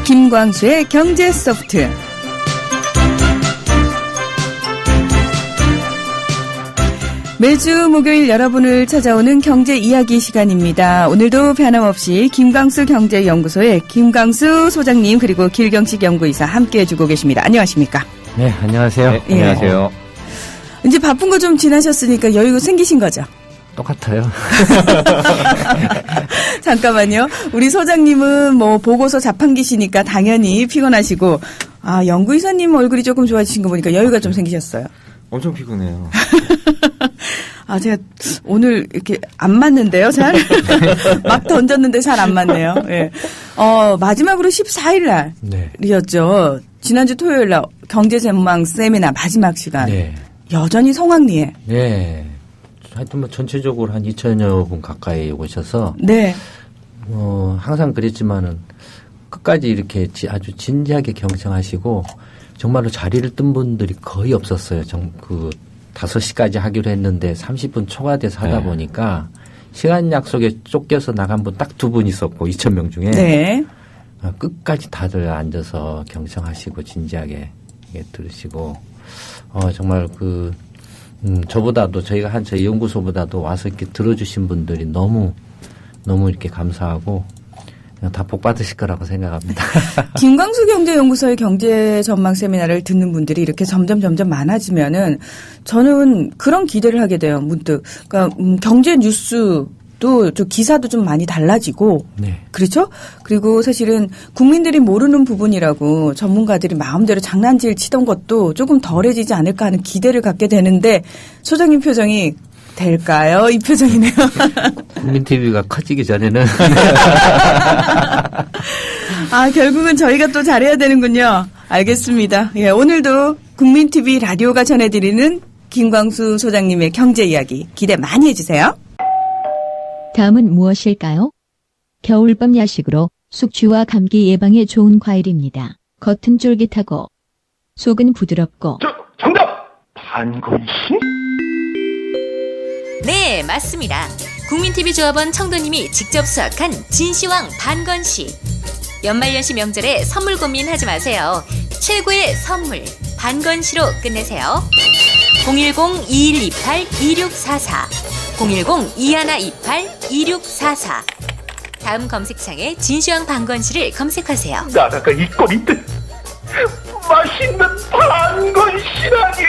김광수의 경제 소프트. 매주 목요일 여러분을 찾아오는 경제 이야기 시간입니다. 오늘도 변함없이 김광수 경제연구소의 김광수 소장님 그리고 길경식 연구이사 함께해 주고 계십니다. 안녕하십니까? 네, 안녕하세요. 네, 안녕하세요. 이제 바쁜 거 좀 지나셨으니까 여유가 생기신 거죠? 똑같아요. 잠깐만요. 우리 소장님은 뭐 보고서 자판기시니까 당연히 피곤하시고, 아, 연구이사님 얼굴이 조금 좋아지신 거 보니까 여유가 좀 생기셨어요. 엄청 피곤해요. 아, 제가 오늘 이렇게 안 맞는데요, 잘? 막 던졌는데 잘 안 맞네요. 예. 마지막으로 14일 날이었죠. 지난주 토요일 날 경제전망 세미나 마지막 시간. 네. 여전히 성황리에. 네. 하여튼 뭐 전체적으로 한 2천여 분 가까이 오셔서. 네. 항상 그랬지만은 끝까지 이렇게 아주 진지하게 경청하시고 정말로 자리를 뜬 분들이 거의 없었어요. 5시까지 하기로 했는데 30분 초과돼서 하다 보니까 시간 약속에 쫓겨서 나간 분 딱 2분 있었고 2,000명 중에. 네. 끝까지 다들 앉아서 경청하시고 진지하게 들으시고 정말 저보다도 저희가 저희 연구소보다도 와서 이렇게 들어주신 분들이 너무 이렇게 감사하고 다 복 받으실 거라고 생각합니다. 김광수 경제연구소의 경제 전망 세미나를 듣는 분들이 이렇게 점점 많아지면은 저는 그런 기대를 하게 돼요. 문득. 그러니까 경제 뉴스도 기사도 좀 많이 달라지고. 네. 그렇죠? 그리고 사실은 국민들이 모르는 부분이라고 전문가들이 마음대로 장난질 치던 것도 조금 덜해지지 않을까 하는 기대를 갖게 되는데 소장님 표정이 될까요? 이 표정이네요. 국민TV가 커지기 전에는. 아, 결국은 저희가 또 잘해야 되는군요. 알겠습니다. 예, 오늘도 국민TV 라디오가 전해드리는 김광수 소장님의 경제 이야기 기대 많이 해주세요. 다음은 무엇일까요? 겨울밤 야식으로 숙취와 감기 예방에 좋은 과일입니다. 겉은 쫄깃하고 속은 부드럽고. 정답! 반건씨? 네, 맞습니다. 국민TV 조합원 청도님이 직접 수확한 진시황 반건씨. 연말연시 명절에 선물 고민하지 마세요. 최고의 선물 반건씨로 끝내세요. 010-2128-2644 010-2128-2644 다음 검색창에 진시황 반건씨를 검색하세요. 나라가 있건 있듯 맛있는 반건씨라니.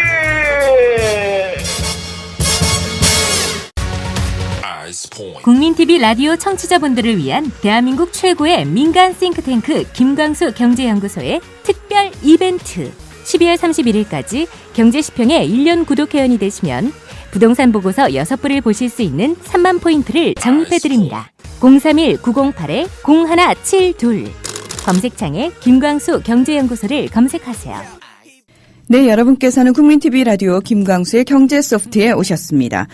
국민TV 라디오 청취자분들을 위한 대한민국 최고의 민간 싱크탱크 김광수 경제연구소의 특별 이벤트 12월 31일까지 경제시평의 1년 구독 회원이 되시면 부동산 보고서 6부를 보실 수 있는 3만 포인트를 적립해드립니다. 031-908-0172 검색창에 김광수 경제연구소를 검색하세요. 네, 여러분께서는 국민TV 라디오 김광수의 경제 소프트에 오셨습니다.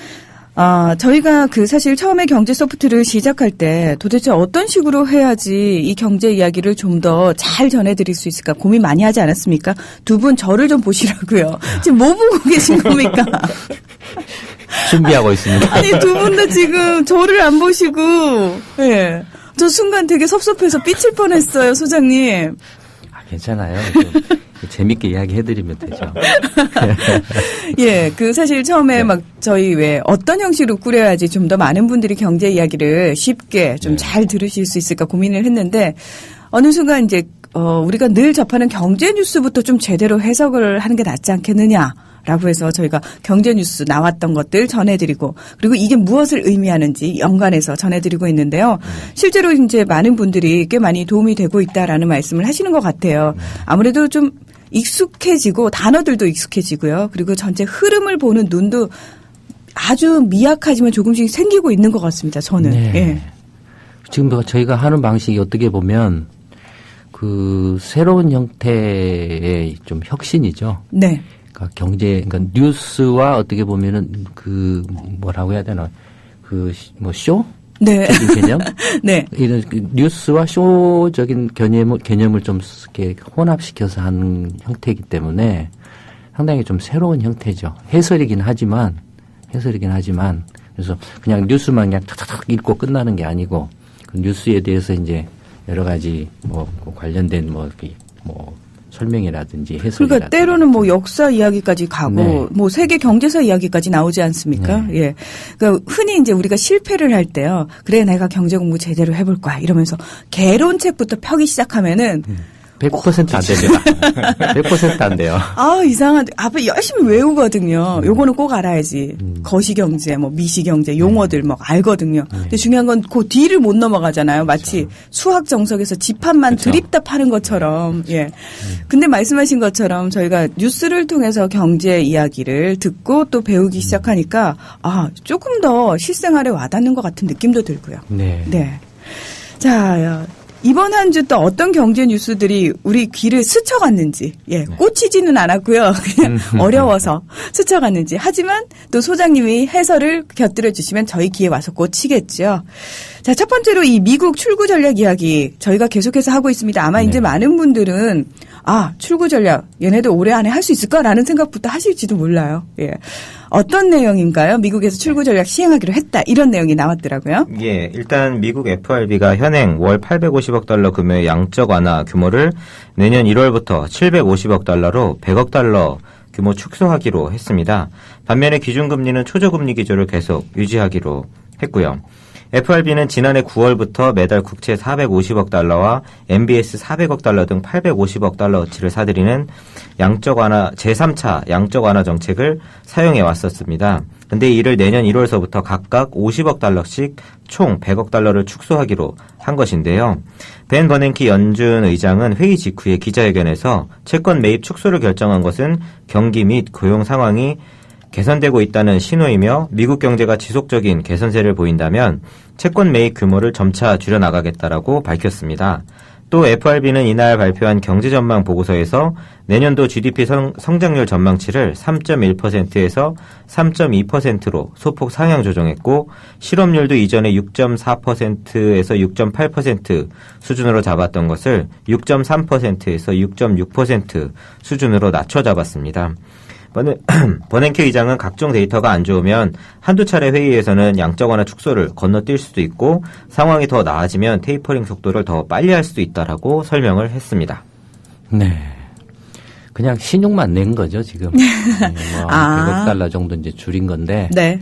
저희가 사실 처음에 경제 소프트를 시작할 때 도대체 어떤 식으로 해야지 이 경제 이야기를 좀 더 잘 전해드릴 수 있을까 고민 많이 하지 않았습니까? 두 분 저를 좀 보시라고요. 지금 뭐 보고 계신 겁니까? 준비하고 있습니다. 아니, 두 분 다 지금 저를 안 보시고, 예. 저 순간 되게 섭섭해서 삐칠 뻔했어요, 소장님. 괜찮아요. 재밌게 이야기해드리면 되죠. 예, 사실 처음에 막 저희 어떤 형식으로 꾸려야지 좀 더 많은 분들이 경제 이야기를 쉽게 좀 잘 들으실 수 있을까 고민을 했는데 어느 순간 이제 우리가 늘 접하는 경제 뉴스부터 좀 제대로 해석을 하는 게 낫지 않겠느냐. 라고 해서 저희가 경제 뉴스 나왔던 것들 전해드리고 그리고 이게 무엇을 의미하는지 연관해서 전해드리고 있는데요. 실제로 이제 많은 분들이 꽤 많이 도움이 되고 있다라는 말씀을 하시는 것 같아요. 아무래도 좀 익숙해지고 단어들도 익숙해지고요. 그리고 전체 흐름을 보는 눈도 아주 미약하지만 조금씩 생기고 있는 것 같습니다. 저는. 네. 예. 지금 저희가 하는 방식이 어떻게 보면 새로운 형태의 좀 혁신이죠. 네. 그러니까 뉴스와 어떻게 보면은 뭐라고 해야 되나 쇼? 네. 개념? 네. 이런 뉴스와 쇼적인 개념을 좀 이렇게 혼합시켜서 하는 형태이기 때문에 상당히 좀 새로운 형태죠. 해설이긴 하지만 그래서 그냥 뉴스만 그냥 탁탁 읽고 끝나는 게 아니고 그 뉴스에 대해서 이제 여러 가지 뭐 관련된 뭐 설명이라든지 해석이라든지. 그러니까 때로는 뭐 역사 이야기까지 가고 네. 뭐 세계 경제사 이야기까지 나오지 않습니까? 네. 예. 그러니까 흔히 이제 우리가 실패를 할 때요. 그래 내가 경제 공부 제대로 해볼 거야 이러면서 개론책부터 펴기 시작하면은 100% 안 됩니다. 100% 안 돼요. 아, 이상한데. 앞에 열심히 외우거든요. 요거는 꼭 알아야지. 거시경제, 뭐 미시경제, 용어들 막 알거든요. 근데 중요한 건 그 뒤를 못 넘어가잖아요. 마치 수학 정석에서 집합만 드립다 파는 것처럼. 예. 근데 말씀하신 것처럼 저희가 뉴스를 통해서 경제 이야기를 듣고 또 배우기 시작하니까 아, 조금 더 실생활에 와닿는 것 같은 느낌도 들고요. 네. 네. 자, 이번 한 주 또 어떤 경제 뉴스들이 우리 귀를 스쳐갔는지, 예, 꽂히지는 않았고요. 그냥 어려워서 스쳐갔는지. 하지만 또 소장님이 해설을 곁들여 주시면 저희 귀에 와서 꽂히겠죠. 자, 첫 번째로 이 미국 출구 전략 이야기 저희가 계속해서 하고 있습니다. 아마 이제 많은 분들은 아, 출구 전략 얘네들 올해 안에 할 수 있을까라는 생각부터 하실지도 몰라요. 예. 어떤 내용인가요? 미국에서 출구 전략 시행하기로 했다. 이런 내용이 나왔더라고요. 예, 일단 미국 FRB가 현행 월 850억 달러 규모의 양적 완화 규모를 내년 1월부터 750억 달러로 100억 달러 규모 축소하기로 했습니다. 반면에 기준금리는 초저금리 기조를 계속 유지하기로 했고요. FRB는 지난해 9월부터 매달 국채 450억 달러와 MBS 400억 달러 등 850억 달러어치를 사들이는 양적 완화 제3차 양적 완화 정책을 사용해 왔었습니다. 근데 이를 내년 1월서부터 각각 50억 달러씩 총 100억 달러를 축소하기로 한 것인데요. 벤 버냉키 연준 의장은 회의 직후에 기자회견에서 채권 매입 축소를 결정한 것은 경기 및 고용 상황이 개선되고 있다는 신호이며 미국 경제가 지속적인 개선세를 보인다면 채권 매입 규모를 점차 줄여나가겠다라고 밝혔습니다. 또 FRB는 이날 발표한 경제전망 보고서에서 내년도 GDP 성장률 전망치를 3.1%에서 3.2%로 소폭 상향 조정했고 실업률도 이전에 6.4%에서 6.8% 수준으로 잡았던 것을 6.3%에서 6.6% 수준으로 낮춰 잡았습니다. 버냉키 의장은 각종 데이터가 안 좋으면 한두 차례 회의에서는 양적 완화 축소를 건너뛸 수도 있고 상황이 더 나아지면 테이퍼링 속도를 더 빨리 할 수도 있다라고 설명을 했습니다. 네. 그냥 신용만 낸 거죠, 지금. 뭐 100억 달러 정도 이제 줄인 건데. 네.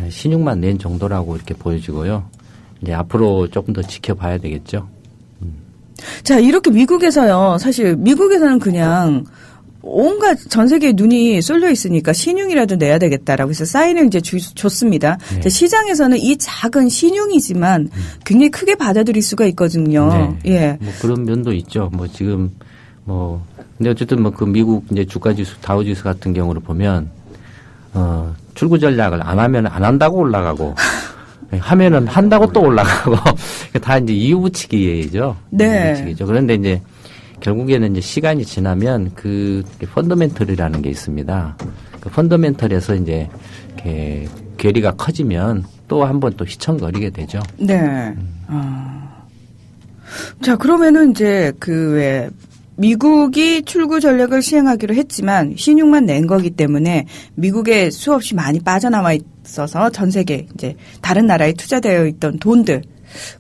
신용만 낸 정도라고 이렇게 보여지고요. 이제 앞으로 조금 더 지켜봐야 되겠죠. 자, 이렇게 미국에서요. 사실 미국에서는 그냥 온갖 전 세계에 눈이 쏠려 있으니까 신용이라도 내야 되겠다라고 해서 사인을 이제 줬습니다. 네. 자, 시장에서는 이 작은 신용이지만 굉장히 크게 받아들일 수가 있거든요. 네. 예. 뭐 그런 면도 있죠. 뭐 지금 뭐 근데 어쨌든 뭐 그 미국 이제 주가 지수 다우지수 같은 경우를 보면 출구 전략을 안 하면 안 한다고 올라가고 하면은 한다고 또 올라가고 다 이제 이유 붙이기죠. 네. 이유 붙이기죠. 그런데 이제 결국에는 이제 시간이 지나면 그 펀더멘털이라는 게 있습니다. 그 펀더멘털에서 이제 이렇게 괴리가 커지면 또 한 번 또 휘청거리게 되죠. 네. 자, 그러면은 이제 왜 미국이 출구 전략을 시행하기로 했지만 신용만 낸 거기 때문에 미국에 수없이 많이 빠져나와 있어서 전 세계 이제 다른 나라에 투자되어 있던 돈들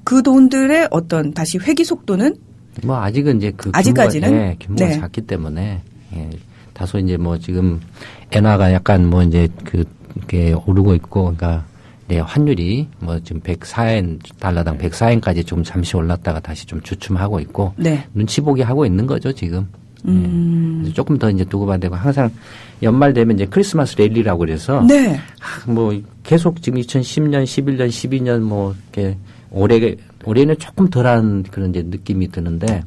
그 돈들의 어떤 다시 회귀 속도는 뭐 아직은 이제 그 아직까지는 규모가 작기 때문에 다소 이제 뭐 지금 엔화가 약간 뭐 이제 그게 오르고 있고 그러니까 환율이 뭐 지금 104엔 달러당 104엔까지 좀 잠시 올랐다가 다시 좀 주춤하고 있고 눈치 보기 하고 있는 거죠 지금. 조금 더 이제 두고 봐야 되고 항상 연말 되면 이제 크리스마스 랠리라고 그래서 뭐 계속 지금 2010년, 11년, 12년 뭐 이렇게 올해는 조금 덜한 그런 이제 느낌이 드는데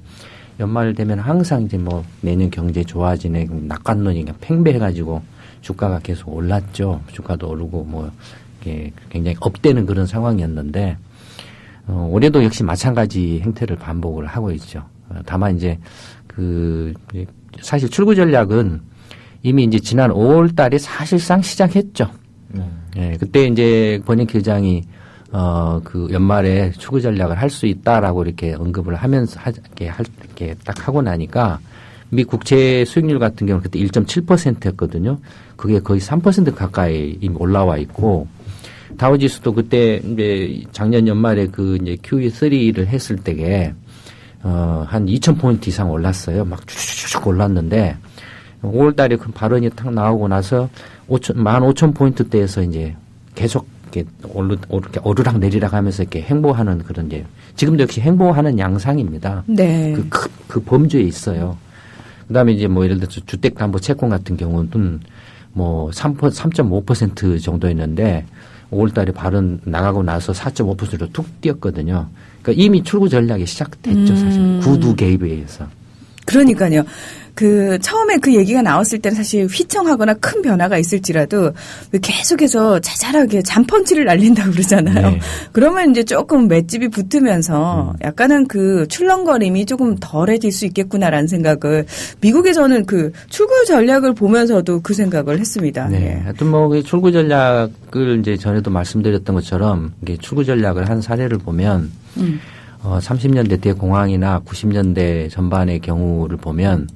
연말 되면 항상 이제 뭐 내년 경제 좋아지네 낙관론이 팽배해가지고 주가가 계속 올랐죠. 주가도 오르고 뭐 이게 굉장히 업되는 그런 상황이었는데 올해도 역시 마찬가지 행태를 반복을 하고 있죠. 다만 이제 사실 출구 전략은 이미 이제 지난 5월 달에 사실상 시작했죠. 예, 그때 이제 버냉키 의장이 그 연말에 출구 전략을 할 수 있다라고 이렇게 언급을 하면서 이렇게 딱 하고 나니까 미 국채 수익률 같은 경우는 그때 1.7%였거든요. 그게 거의 3% 가까이 이미 올라와 있고 다우지수도 그때 이제 작년 연말에 그 이제 QE3를 했을 때에 한 2,000포인트 이상 올랐어요. 막 쭉쭉쭉 올랐는데 5월 달에 그 발언이 탁 나오고 나서 15,000포인트대에서 이제 계속 이렇게 오르락 내리락 하면서 이렇게 행보하는 그런 이제 지금도 역시 행보하는 양상입니다. 네. 그 범주에 있어요. 그 다음에 이제 뭐 예를 들어서 주택담보채권 같은 경우는 뭐 3.5% 정도였는데 5월 달에 발언 나가고 나서 4.5%로 툭 뛰었거든요. 그러니까 이미 출구 전략이 시작됐죠, 사실. 구두 개입에 의해서. 그러니까요. 처음에 그 얘기가 나왔을 때는 사실 휘청하거나 큰 변화가 있을지라도 계속해서 자잘하게 잔펀치를 날린다고 그러잖아요. 네. 그러면 이제 조금 맷집이 붙으면서 약간은 그 출렁거림이 조금 덜해질 수 있겠구나라는 생각을 미국에서는 그 출구 전략을 보면서도 그 생각을 했습니다. 네. 하여튼 뭐 출구 전략을 이제 전에도 말씀드렸던 것처럼 이게 출구 전략을 한 사례를 보면 30년대 대공황이나 90년대 전반의 경우를 보면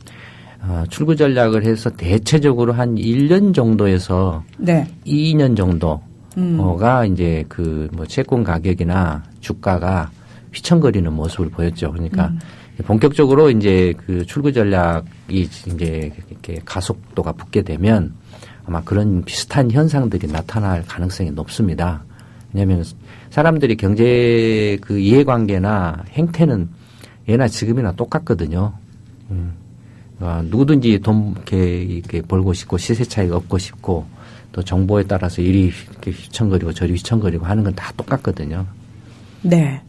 출구 전략을 해서 대체적으로 한 1년 정도에서 네. 2년 정도가 이제 그 뭐 채권 가격이나 주가가 휘청거리는 모습을 보였죠. 그러니까 본격적으로 이제 그 출구 전략이 이제 이렇게 가속도가 붙게 되면 아마 그런 비슷한 현상들이 나타날 가능성이 높습니다. 왜냐하면 사람들이 경제 그 이해관계나 행태는 예나 지금이나 똑같거든요. 누구든지 돈 이렇게 벌고 싶고 시세 차익 얻고 싶고 또 정보에 따라서 이리 이렇게 휘청거리고 저리 휘청거리고 하는 건 다 똑같거든요. 네.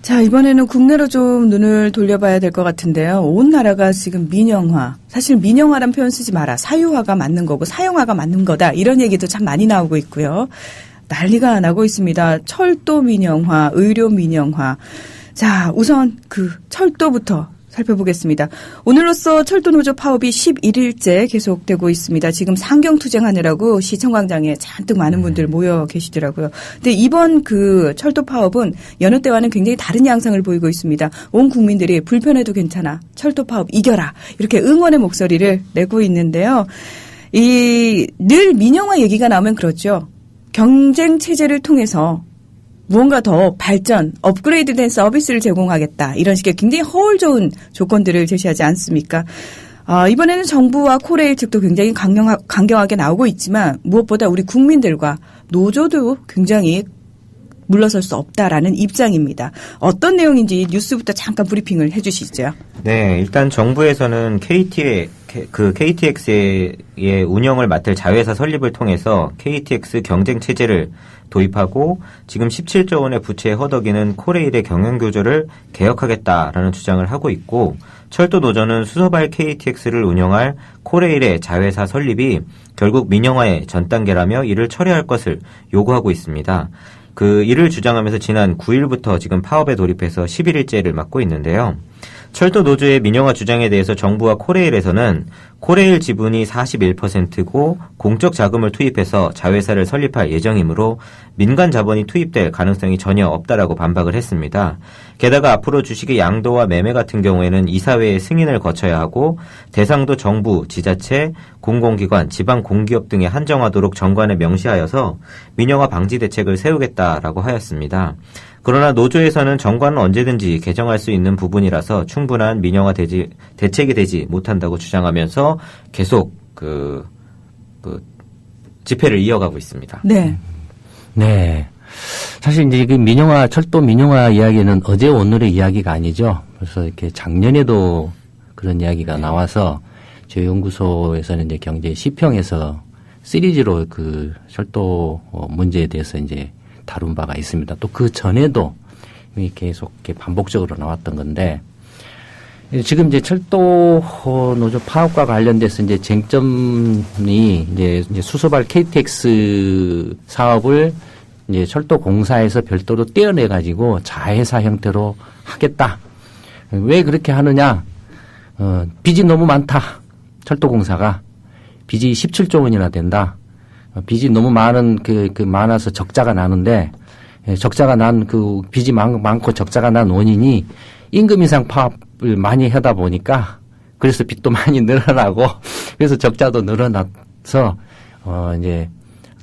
자, 이번에는 국내로 좀 눈을 돌려봐야 될 것 같은데요. 온 나라가 지금 민영화. 사실 민영화란 표현 쓰지 마라. 사유화가 맞는 거고 사용화가 맞는 거다. 이런 얘기도 참 많이 나오고 있고요. 난리가 나고 있습니다. 철도 민영화, 의료 민영화. 자, 우선 그 철도부터 살펴보겠습니다. 오늘로써 철도노조 파업이 11일째 계속되고 있습니다. 지금 상경투쟁하느라고 시청광장에 잔뜩 많은 분들 모여 계시더라고요. 근데 이번 그 철도 파업은 여느 때와는 굉장히 다른 양상을 보이고 있습니다. 온 국민들이 불편해도 괜찮아. 철도 파업 이겨라. 이렇게 응원의 목소리를 내고 있는데요. 늘 민영화 얘기가 나오면 그렇죠. 경쟁 체제를 통해서 무언가 더 발전, 업그레이드된 서비스를 제공하겠다. 이런 식의 굉장히 허울 좋은 조건들을 제시하지 않습니까? 이번에는 정부와 코레일 측도 굉장히 강경하게 나오고 있지만 무엇보다 우리 국민들과 노조도 굉장히 물러설 수 없다라는 입장입니다. 어떤 내용인지 뉴스부터 잠깐 브리핑을 해 주시죠. 네, 일단 정부에서는 KTX의 운영을 맡을 자회사 설립을 통해서 KTX 경쟁 체제를 도입하고 지금 17조 원의 부채에 허덕이는 코레일의 경영 규조를 개혁하겠다라는 주장을 하고 있고 철도 노조는 수서발 KTX를 운영할 코레일의 자회사 설립이 결국 민영화의 전 단계라며 이를 철회할 것을 요구하고 있습니다. 이를 주장하면서 지난 9일부터 지금 파업에 돌입해서 11일째를 맞고 있는데요. 철도 노조의 민영화 주장에 대해서 정부와 코레일에서는 코레일 지분이 41%고 공적 자금을 투입해서 자회사를 설립할 예정이므로 민간 자본이 투입될 가능성이 전혀 없다라고 반박을 했습니다. 게다가 앞으로 주식의 양도와 매매 같은 경우에는 이사회의 승인을 거쳐야 하고 대상도 정부, 지자체, 공공기관, 지방공기업 등에 한정하도록 정관에 명시하여서 민영화 방지 대책을 세우겠다라고 하였습니다. 그러나 노조에서는 정관은 언제든지 개정할 수 있는 부분이라서 충분한 민영화 대책이 되지 못한다고 주장하면서 계속 집회를 이어가고 있습니다. 네. 네. 사실 이제 그 철도 민영화 이야기는 어제 오늘의 이야기가 아니죠. 그래서 이렇게 작년에도 그런 이야기가 나와서 저희 연구소에서는 이제 경제 시평에서 시리즈로 그 철도 문제에 대해서 이제 다룬 바가 있습니다. 또 그 전에도 계속 이렇게 반복적으로 나왔던 건데, 지금 이제 철도 노조 파업과 관련돼서 이제 쟁점이 이제 수서발 KTX 사업을 이제 철도공사에서 별도로 떼어내가지고 자회사 형태로 하겠다. 왜 그렇게 하느냐? 빚이 너무 많다. 철도공사가. 빚이 17조 원이나 된다. 빚이 너무 많아서 적자가 나는데, 적자가 난 빚이 많고 적자가 난 원인이 임금 인상 파업을 많이 하다 보니까, 그래서 빚도 많이 늘어나고, 그래서 적자도 늘어나서, 이제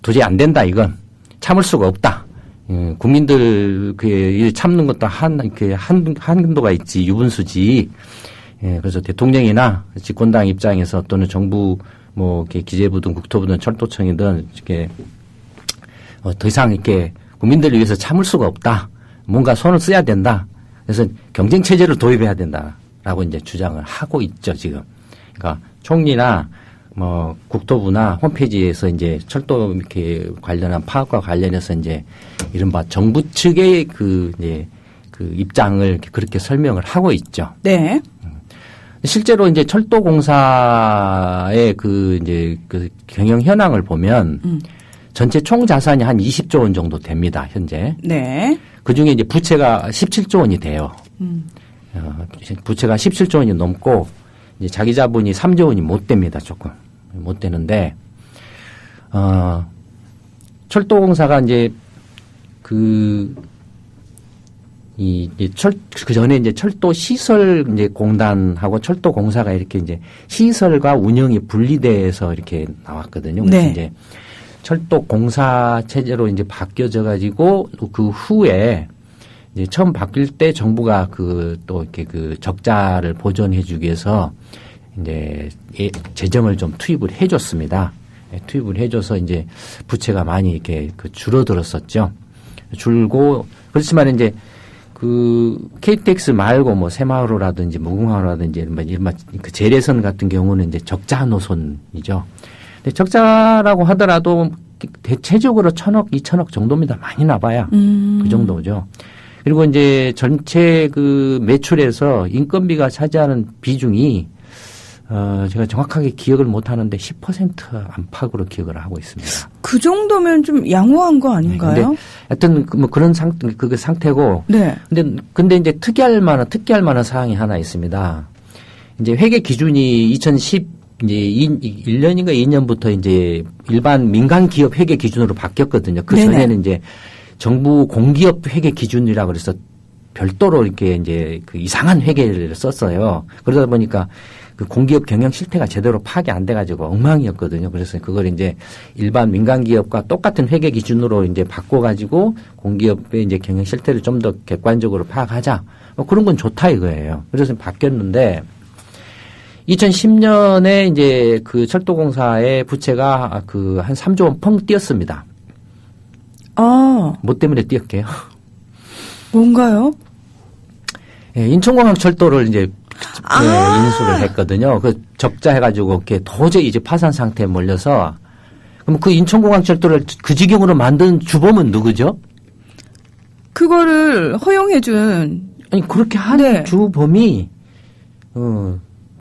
도저히 안 된다, 이건. 참을 수가 없다. 국민들 그 참는 것도 한도가 있지, 유분수지. 예, 그래서 대통령이나 집권당 입장에서 또는 정부 뭐 이렇게 기재부든 국토부든 철도청이든 이렇게 더 이상 이렇게 국민들을 위해서 참을 수가 없다. 뭔가 손을 써야 된다. 그래서 경쟁 체제를 도입해야 된다라고 이제 주장을 하고 있죠, 지금. 그러니까 총리나 뭐 국토부나 홈페이지에서 이제 철도 이렇게 관련한 파악과 관련해서 이제 이른바 정부 측의 그 이제 그 입장을 그렇게 설명을 하고 있죠. 네. 실제로 이제 철도공사의 그 이제 그 경영 현황을 보면 전체 총 자산이 한 20조 원 정도 됩니다, 현재. 네. 그 중에 이제 부채가 17조 원이 돼요. 부채가 17조 원이 넘고 이제 자기 자본이 3조 원이 못 됩니다, 조금. 못 되는데, 철도공사가 이제 그 전에 이제 철도 시설 이제 공단하고 철도공사가 이렇게 이제 시설과 운영이 분리돼서 이렇게 나왔거든요. 그래서 네. 이제 철도공사 체제로 이제 바뀌어져 가지고 그 후에 이제 처음 바뀔 때 정부가 그 또 이렇게 그 적자를 보전해 주기 위해서 이제 재정을 좀 투입을 해 줬습니다. 투입을 해 줘서 이제 부채가 많이 이렇게 그 줄어들었었죠. 줄고 그렇지만 이제 그 KTX 말고 뭐 새마을호라든지 무궁화호라든지 이런 그 재래선 같은 경우는 이제 적자 노선이죠. 근데 적자라고 하더라도 대체적으로 1,000억, 2,000억 정도입니다. 많이 나봐야 그 정도죠. 그리고 이제 전체 그 매출에서 인건비가 차지하는 비중이 제가 정확하게 기억을 못 하는데 10% 안팎으로 기억을 하고 있습니다. 그 정도면 좀 양호한 거 아닌가요? 네, 근데 하여튼 뭐 그런 그 상태고. 네. 근데 이제 특이할 만한 사항이 하나 있습니다. 이제 회계 기준이 2010 이제 1년인가 2년부터 이제 일반 민간 기업 회계 기준으로 바뀌었거든요. 그 네네. 전에는 이제 정부 공기업 회계 기준이라고 그래서 별도로 이렇게 이제 그 이상한 회계를 썼어요. 그러다 보니까 그 공기업 경영 실태가 제대로 파악이 안 돼가지고 엉망이었거든요. 그래서 그걸 이제 일반 민간 기업과 똑같은 회계 기준으로 이제 바꿔가지고 공기업의 이제 경영 실태를 좀 더 객관적으로 파악하자. 뭐 그런 건 좋다 이거예요. 그래서 바뀌었는데 2010년에 이제 그 철도공사의 부채가 그 한 3조 원 펑 뛰었습니다. 뭐 때문에 뛰었게요? 뭔가요? 예, 인천공항 철도를 이제 인수를 했거든요. 그 적자 해가지고 이렇게 도저히 이제 파산 상태에 몰려서 그럼 그 인천공항 철도를 그 지경으로 만든 주범은 누구죠? 그거를 허용해준. 아니 그렇게 한 네. 주범이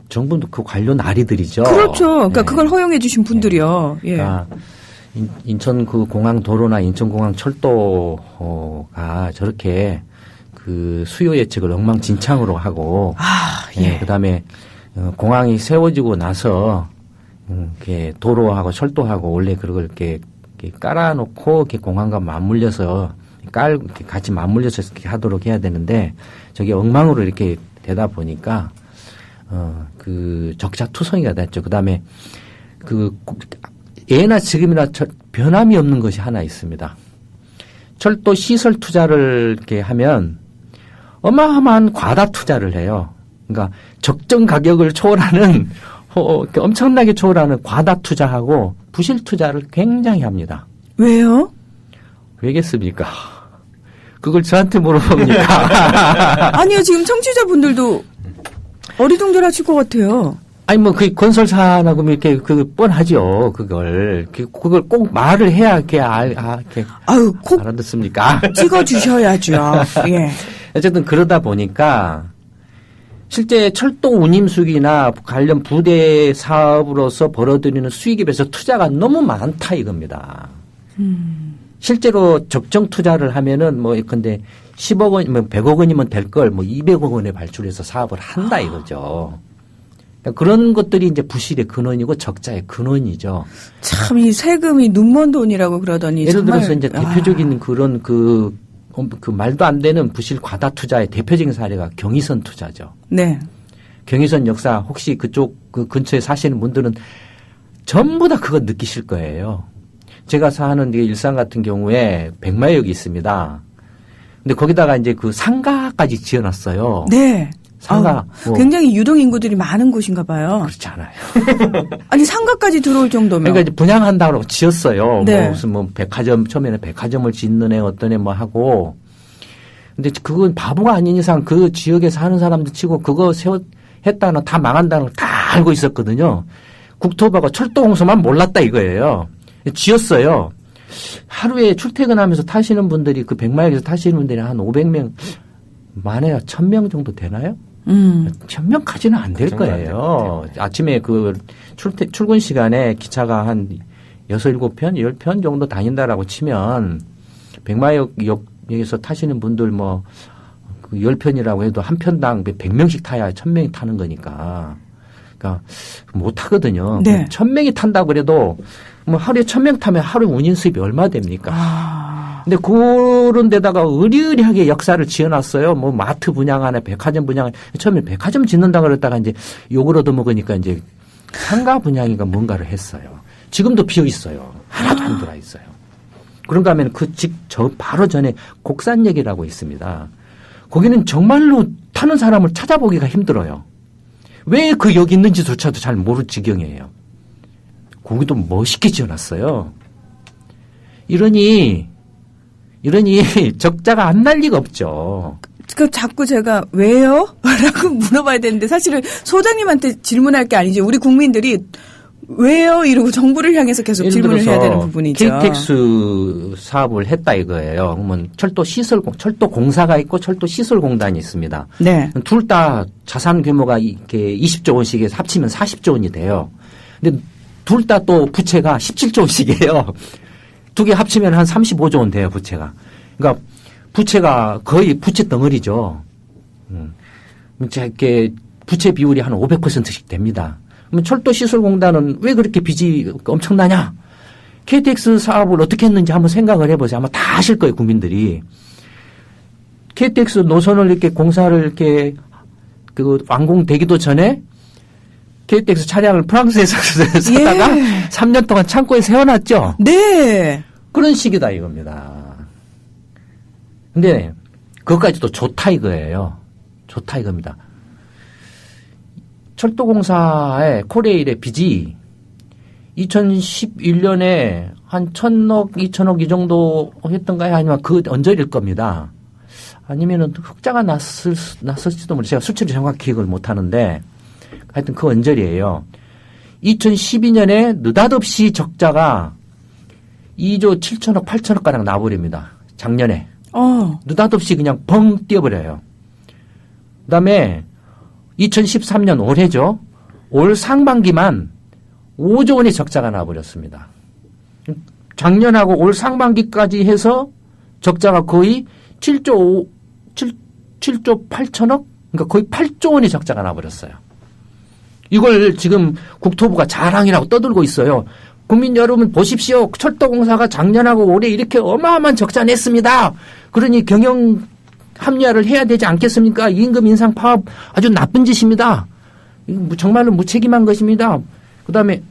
정부 그 관련 아리들이죠. 그렇죠. 그러니까 네. 그걸 허용해주신 분들이요. 예. 그러니까 인천 그 공항 도로나 인천공항 철도가 저렇게 그 수요 예측을 엉망진창으로 하고, 예. 그다음에 공항이 세워지고 나서 이렇게 도로하고 철도하고 원래 그걸 이렇게 깔아놓고 이렇게 공항과 맞물려서 이렇게 같이 맞물려서 이렇게 하도록 해야 되는데 저게 엉망으로 이렇게 되다 보니까 그 적자 투성이가 됐죠. 그다음에 예나 지금이나 변함이 없는 것이 하나 있습니다. 철도 시설 투자를 이렇게 하면 어마어마한 과다 투자를 해요. 그러니까 적정 가격을 초월하는 엄청나게 초월하는 과다 투자하고 부실 투자를 굉장히 합니다. 왜요? 왜겠습니까? 그걸 저한테 물어봅니까? 아니요, 지금 청취자분들도 어리둥절하실 것 같아요. 아니 뭐 그 건설사나 그러면 이렇게 그 뻔하죠. 그걸 꼭 말을 해야 이렇게 이렇게 아유, 콕 알아듣습니까? 찍어주셔야죠. 예. 어쨌든 그러다 보니까 실제 철도 운임수기나 관련 부대 사업으로서 벌어들이는 수익에 비해서 투자가 너무 많다 이겁니다. 실제로 적정 투자를 하면은 뭐 근데 10억 원, 뭐 100억 원이면 될 걸 뭐 200억 원에 발출해서 사업을 한다 이거죠. 그러니까 그런 것들이 이제 부실의 근원이고 적자의 근원이죠. 참 이 세금이 눈먼 돈이라고 그러더니 예를 정말, 들어서 이제 대표적인 그런 그 말도 안 되는 부실 과다 투자의 대표적인 사례가 경의선 투자죠. 네. 경의선 역사 혹시 그쪽 그 근처에 사시는 분들은 전부 다 그거 느끼실 거예요. 제가 사는 게 일산 같은 경우에 백마역이 있습니다. 근데 거기다가 이제 그 상가까지 지어놨어요. 네. 상가. 굉장히 유동 인구들이 많은 곳인가 봐요. 그렇지 않아요. 아니 상가까지 들어올 정도면. 그러니까 이제 분양한다고 지었어요. 네. 뭐 무슨 뭐 백화점 처음에는 백화점을 짓는 애 어떤 애 뭐 하고. 근데 그건 바보가 아닌 이상 그 지역에 사는 사람들 치고 그거 했다는 다 망한다는 걸 다 알고 있었거든요. 국토부가 철도공사만 몰랐다 이거예요. 지었어요. 하루에 출퇴근하면서 타시는 분들이 그 백마역에서 타시는 분들이 한 500명 많아야 1000명 정도 되나요? 1000명까지는 안 될 거예요. 아침에 그 출근 시간에 기차가 한 6, 7편, 10편 정도 다닌다라고 치면 백마역에서 타시는 분들 뭐 그 10편이라고 해도 한 편당 100명씩 타야 1000명이 타는 거니까. 그러니까 못 타거든요. 네. 1000명이 탄다고 그래도 뭐 하루에 1000명 타면 하루 운임 수입이 얼마 됩니까? 근데 그런 데다가 의리의리하게 역사를 지어놨어요. 뭐 마트 분양하네, 백화점 분양. 처음에 백화점 짓는다 그랬다가 이제 욕을 얻어먹으니까 이제 상가 분양인가 뭔가를 했어요. 지금도 비어 있어요. 하나도 안 들어와 있어요. 그런가 하면 저 바로 전에 곡산역이라고 있습니다. 거기는 정말로 타는 사람을 찾아보기가 힘들어요. 왜 그 역 있는지조차도 잘 모를 지경이에요. 거기도 멋있게 지어놨어요. 이러니 적자가 안 날 리가 없죠. 그 자꾸 제가 왜요? 라고 물어봐야 되는데 사실은 소장님한테 질문할 게 아니죠. 우리 국민들이 왜요? 이러고 정부를 향해서 계속 질문을 해야 되는 부분이죠. KTX 사업을 했다 이거예요. 그러면 철도 공사가 있고 철도 시설 공단이 있습니다. 네. 둘 다 자산 규모가 이렇게 20조 원씩에서 합치면 40조 원이 돼요. 근데 둘 다 또 부채가 17조 원씩이에요. 두 개 합치면 한 35조 원 돼요, 부채가. 그러니까 부채가 거의 부채 덩어리죠. 이렇게 부채 비율이 한 500%씩 됩니다. 그러면 철도시설공단은 왜 그렇게 빚이 엄청나냐? KTX 사업을 어떻게 했는지 한번 생각을 해보세요. 아마 다 아실 거예요, 국민들이. KTX 노선을 이렇게 공사를 이렇게 완공되기도 전에 KTX 차량을 프랑스에서 사다가 3년 동안 창고에 세워놨죠? 네. 그런 식이다 이겁니다. 근데 그것까지도 좋다 이거예요. 좋다 이겁니다. 철도공사의 코레일의 빚이 2011년에 한 1000억, 2000억 이 정도 했던가요? 아니면 그 언저리일 겁니다. 아니면은 흑자가 났을지도 모르겠어요. 제가 수치를 정확히 기억을 못 하는데 하여튼 그 언저리예요. 2012년에 느닷없이 적자가 2조 7천억, 8천억 가량 나버립니다. 작년에. 느닷없이 그냥 벙 뛰어버려요. 그 다음에 2013년 올해죠. 올 상반기만 5조 원의 적자가 나버렸습니다. 작년하고 올 상반기까지 해서 적자가 거의 7조 8천억? 그러니까 거의 8조 원의 적자가 나버렸어요. 이걸 지금 국토부가 자랑이라고 떠들고 있어요. 국민 여러분 보십시오. 철도공사가 작년하고 올해 이렇게 어마어마한 적자 냈습니다. 그러니 경영 합리화를 해야 되지 않겠습니까? 임금 인상 파업 아주 나쁜 짓입니다. 정말로 무책임한 것입니다. 그다음에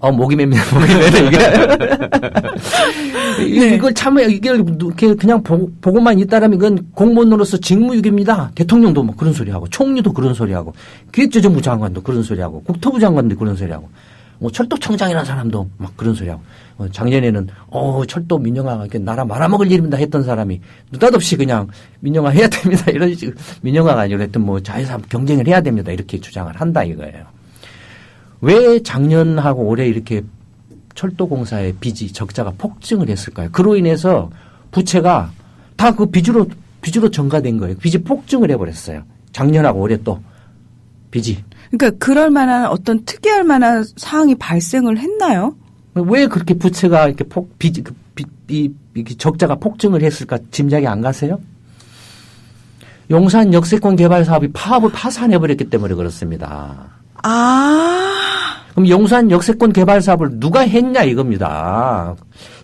목이 맵니다. 목이 맵니다. 이걸 참아야 이걸 그냥 보고만 있다라면 이건 공무원으로서 직무유기입니다. 대통령도 뭐 그런 소리하고 총리도 그런 소리하고 기획재정부 장관도 그런 소리하고 국토부 장관도 그런 소리하고 뭐 철도청장이라는 사람도 막 그런 소리하고 작년에는 철도 민영화가 이렇게 나라 말아먹을 일입니다 했던 사람이 느닷없이 그냥 민영화 해야 됩니다 이런 식으로 민영화가 아니라 했던 뭐 자유사업 경쟁을 해야 됩니다 이렇게 주장을 한다 이거예요. 왜 작년하고 올해 이렇게 철도공사의 빚이 적자가 폭증을 했을까요? 그로 인해서 부채가 다 그 빚으로 전가된 거예요. 빚이 폭증을 해버렸어요. 작년하고 올해 또 빚이. 그러니까 그럴 만한 어떤 특이할 만한 사항이 발생을 했나요? 왜 그렇게 부채가 이렇게 적자가 폭증을 했을까 짐작이 안 가세요? 용산 역세권 개발 사업이 파업을 파산해버렸기 때문에 그렇습니다. 그럼 용산 역세권 개발 사업을 누가 했냐 이겁니다.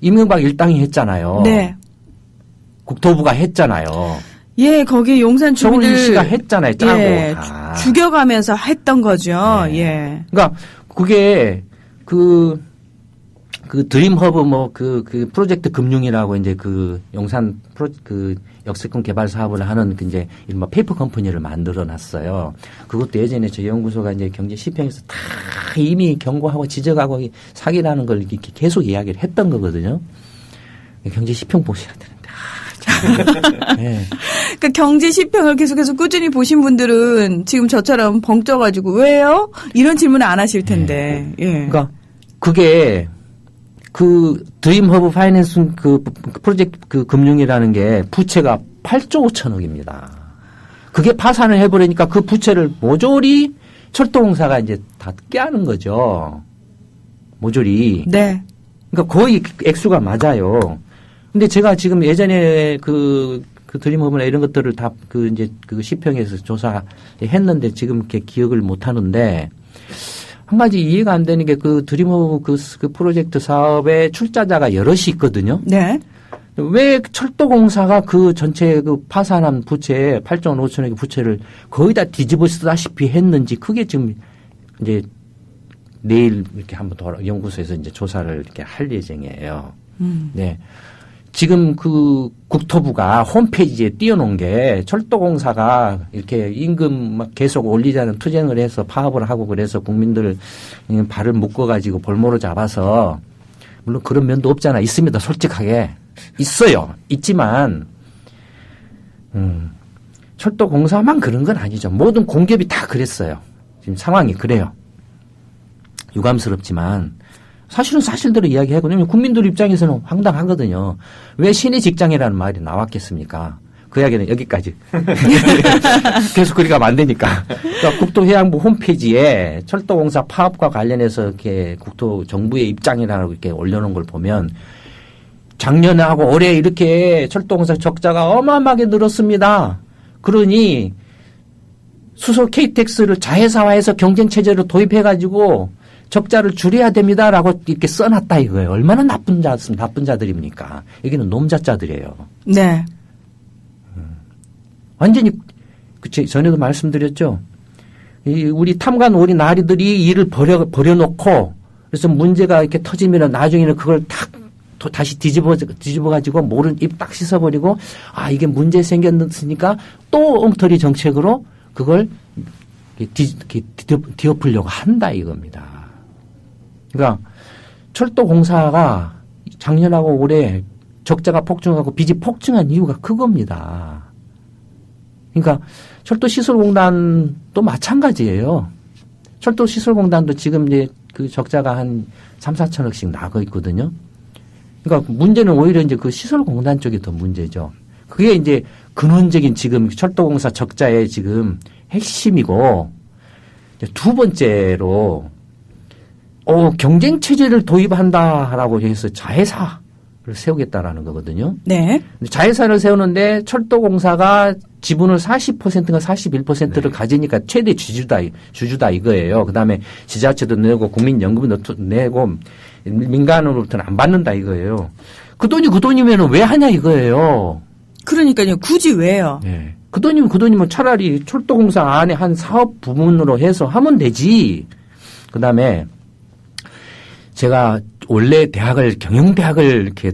이명박 일당이 했잖아요. 네. 국토부가 했잖아요. 예, 거기 용산 주민들 서울시가 했잖아요. 짜고. 예, 죽여가면서 했던 거죠. 네. 예. 그러니까 그게 그 드림허브 그 프로젝트 금융이라고 이제 그 용산 그 역세권 개발 사업을 하는 그 이제 이른바 페이퍼 컴퍼니를 만들어 놨어요. 그것도 예전에 저희 연구소가 이제 경제 시평에서 다 이미 경고하고 지적하고 사기라는 걸 이렇게 계속 이야기를 했던 거거든요. 경제 시평 보셔야 되는데. 네. 그 경제 시평을 계속해서 꾸준히 보신 분들은 지금 저처럼 벙쪄가지고 왜요? 이런 질문을 안 하실 텐데. 예. 그러니까 그게 그 드림허브 파이낸스 그 프로젝트 그 금융이라는 게 부채가 8조 5천억입니다. 그게 파산을 해버리니까 그 부채를 모조리 철도공사가 이제 다 깨하는 거죠. 모조리. 네. 그러니까 거의 액수가 맞아요. 근데 제가 지금 예전에 그 드림허브나 이런 것들을 다 그 이제 그 시평에서 조사했는데 지금 이렇게 기억을 못 하는데 한 가지 이해가 안 되는 게 그 드림허브 그 프로젝트 사업의 출자자가 여럿이 있거든요. 네. 왜 철도공사가 그 전체 그 파산한 부채 8조 5천억의 부채를 거의 다 뒤집어 쓰다시피 했는지 그게 지금 이제 내일 이렇게 한번 연구소에서 이제 조사를 이렇게 할 예정이에요. 네. 지금 그 국토부가 홈페이지에 띄워놓은 게 철도공사가 이렇게 임금 막 계속 올리자는 투쟁을 해서 파업을 하고 그래서 국민들 발을 묶어가지고 볼모로 잡아서 물론 그런 면도 없잖아. 있습니다. 솔직하게. 있어요. 있지만, 철도공사만 그런 건 아니죠. 모든 공기업이 다 그랬어요. 지금 상황이 그래요. 유감스럽지만. 사실은 사실대로 이야기하고, 왜냐면 국민들 입장에서는 황당하거든요. 왜 신의 직장이라는 말이 나왔겠습니까? 그 이야기는 여기까지. 계속 그리가 안 되니까. 그러니까 국토해양부 홈페이지에 철도공사 파업과 관련해서 이렇게 정부의 입장이라고 이렇게 올려놓은 걸 보면 작년하고 올해 이렇게 철도공사 적자가 어마어마하게 늘었습니다. 그러니 수소 KTX를 자회사화해서 경쟁체제로 도입해가지고 적자를 줄여야 됩니다라고 이렇게 써놨다 이거예요. 얼마나 나쁜 자들입니까? 여기는 놈자자들이에요. 네. 완전히 전에도 말씀드렸죠. 우리 탐관 우리 나리들이 일을 버려놓고 그래서 문제가 이렇게 터지면 나중에는 그걸 다시 뒤집어가지고 모른 입 딱 씻어버리고 이게 문제 생겼으니까 또 엉터리 정책으로 그걸 뒤엎으려고 한다 이겁니다. 그러니까 철도공사가 작년하고 올해 적자가 폭증하고 빚이 폭증한 이유가 그겁니다. 그러니까 철도시설공단도 마찬가지예요. 철도시설공단도 지금 이제 그 적자가 한 3, 4천억씩 나고 있거든요. 그러니까 문제는 오히려 이제 그 시설공단 쪽이 더 문제죠. 그게 이제 근원적인 지금 철도공사 적자의 지금 핵심이고 두 번째로 경쟁체제를 도입한다라고 해서 자회사를 세우겠다라는 거거든요. 네. 자회사를 세우는데 철도공사가 지분을 40%가 41%를 가지니까 최대 주주다 이거예요. 그다음에 지자체도 내고 국민연금도 내고 민간으로부터는 안 받는다 이거예요. 그 돈이면 왜 하냐 이거예요. 그러니까요. 굳이 왜요? 네. 그 돈이면 차라리 철도공사 안에 한 사업 부문으로 해서 하면 되지. 그다음에 제가 원래 경영대학을 이렇게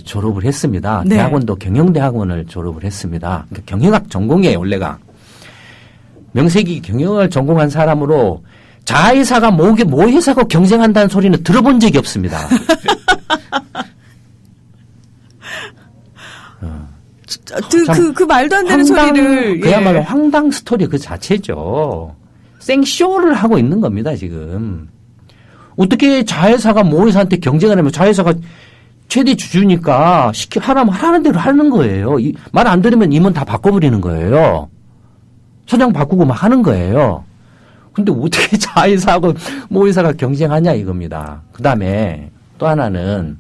졸업을 했습니다. 네. 대학원도 경영대학원을 졸업을 했습니다. 그러니까 경영학 전공이에요, 원래가. 명색이 경영을 전공한 사람으로 자회사가 모회사가 경쟁한다는 소리는 들어본 적이 없습니다. 그 말도 안 되는 소리를. 그야말로 황당 스토리 그 자체죠. 생쇼를 하고 있는 겁니다, 지금. 어떻게 자회사가 모회사한테 경쟁을 하면 자회사가 최대 주주니까 하라는 대로 하는 거예요. 말 안 들으면 임원 다 바꿔버리는 거예요. 사장 바꾸고 막 하는 거예요. 근데 어떻게 자회사하고 모회사가 경쟁하냐 이겁니다. 그 다음에 또 하나는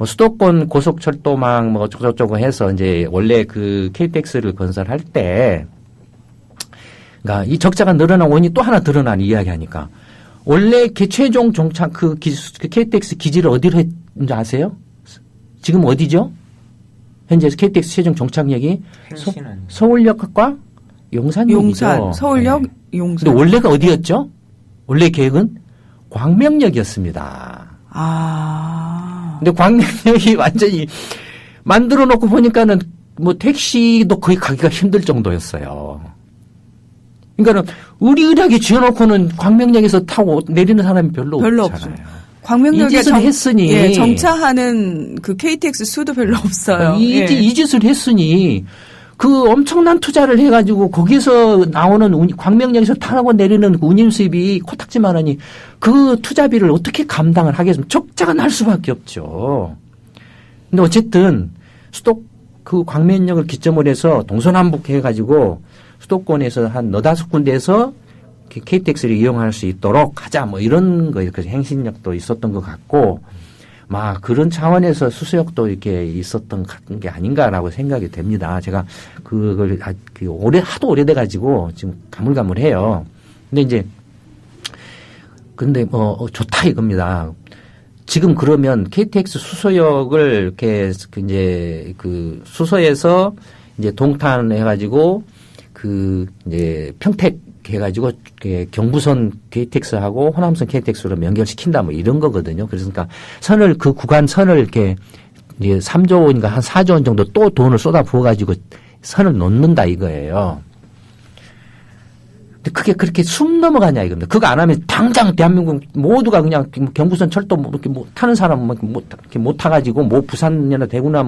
수도권 고속철도망 저쩌고 해서 이제 원래 그 KTX를 건설할 때 그러니까 이 적자가 늘어난 원인이 또 하나 드러난 이야기 하니까 원래 최종 종착 그 KTX 기지를 어디로 했는지 아세요? 지금 어디죠? 현재 KTX 최종 종착역이 서울역과 용산, 서울역, 용산. 근데 원래가 어디였죠? 원래 계획은 광명역이었습니다. 근데 광명역이 완전히 만들어 놓고 보니까는 뭐 택시도 거의 가기가 힘들 정도였어요. 그러니까는 의리의리하게 지어놓고는 광명역에서 타고 내리는 사람이 별로 없잖아요. 없어요. 광명역에 이 짓을 했으니. 예, 정차하는 그 KTX 수도 별로 없어요. 이 짓을 했으니 그 엄청난 투자를 해가지고 거기서 나오는 광명역에서 타고 내리는 운임 수입이 코딱지만 하니 그 투자비를 어떻게 감당을 하겠습니까? 적자가 날 수밖에 없죠. 근데 어쨌든 그 광명역을 기점으로 해서 동서남북 해가지고 수도권에서 한 4-5군데에서 KTX를 이용할 수 있도록 하자 뭐 이런 거 이렇게 행신력도 있었던 것 같고 막 그런 차원에서 수서역도 이렇게 있었던 게 아닌가라고 생각이 됩니다. 제가 그걸 하도 오래돼 가지고 지금 가물가물해요. 근데 좋다 이겁니다. 지금 그러면 KTX 수서역을 이렇게 이제 그 수서에서 이제 동탄해가지고 이제 평택 해가지고 경부선 KTX하고 호남선 KTX로 연결시킨다 뭐 이런 거거든요. 그러니까 그 구간 선을 이렇게 이제 3조 원인가 한 4조 원 정도 또 돈을 쏟아 부어가지고 선을 놓는다 이거예요. 근데 그게 그렇게 숨 넘어가냐 이겁니다. 그거 안 하면 당장 대한민국 모두가 그냥 경부선 철도 이렇게 타는 사람은 이렇게 못 타가지고 부산이나 대구나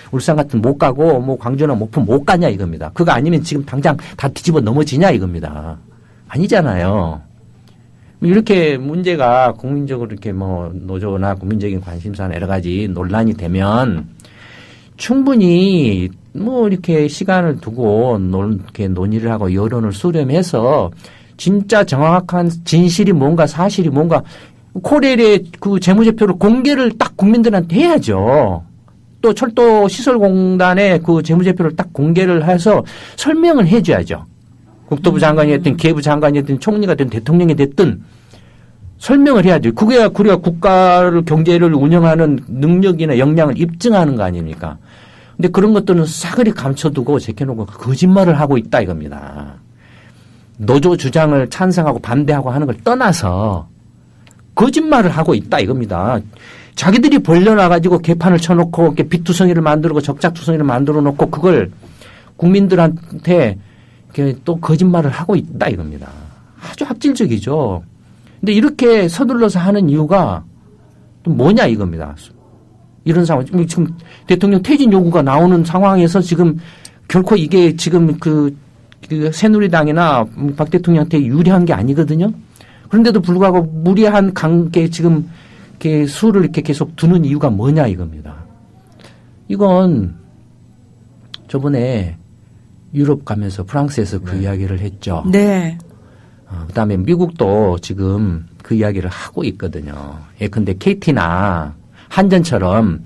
울산 같은 못 가고 광주나 목포 못 가냐 이겁니다. 그거 아니면 지금 당장 다 뒤집어 넘어지냐 이겁니다. 아니잖아요. 이렇게 문제가 국민적으로 이렇게 노조나 국민적인 관심사나 여러 가지 논란이 되면 충분히 이렇게 시간을 두고 이렇게 논의를 하고 여론을 수렴해서 진짜 정확한 진실이 뭔가 사실이 뭔가 코레일의 그 재무제표를 공개를 딱 국민들한테 해야죠. 또 철도시설공단의 그 재무제표를 딱 공개를 해서 설명을 해줘야죠. 국토부 장관이 됐든 기회부 장관이 됐든 총리가 됐든 대통령이 됐든 설명을 해야죠. 그게 우리가 국가를 경제를 운영하는 능력이나 역량을 입증하는 거 아닙니까? 근데 그런 것들은 싸그리 감춰두고 제껴놓고 거짓말을 하고 있다 이겁니다. 노조 주장을 찬성하고 반대하고 하는 걸 떠나서 거짓말을 하고 있다 이겁니다. 자기들이 벌려놔가지고 개판을 쳐놓고 이렇게 빚투성이를 만들고 적자투성이를 만들어 놓고 그걸 국민들한테 또 거짓말을 하고 있다 이겁니다. 아주 악질적이죠. 근데 이렇게 서둘러서 하는 이유가 또 뭐냐 이겁니다. 이런 상황. 지금 대통령 퇴진 요구가 나오는 상황에서 지금 결코 이게 지금 그 새누리당이나 박 대통령한테 유리한 게 아니거든요. 그런데도 불구하고 무리한 관계 지금 이렇게 수를 이렇게 계속 두는 이유가 뭐냐 이겁니다. 이건 저번에 유럽 가면서 프랑스에서 그 이야기를 했죠. 네. 그다음에 미국도 지금 그 이야기를 하고 있거든요. 예컨대 KT나 한전처럼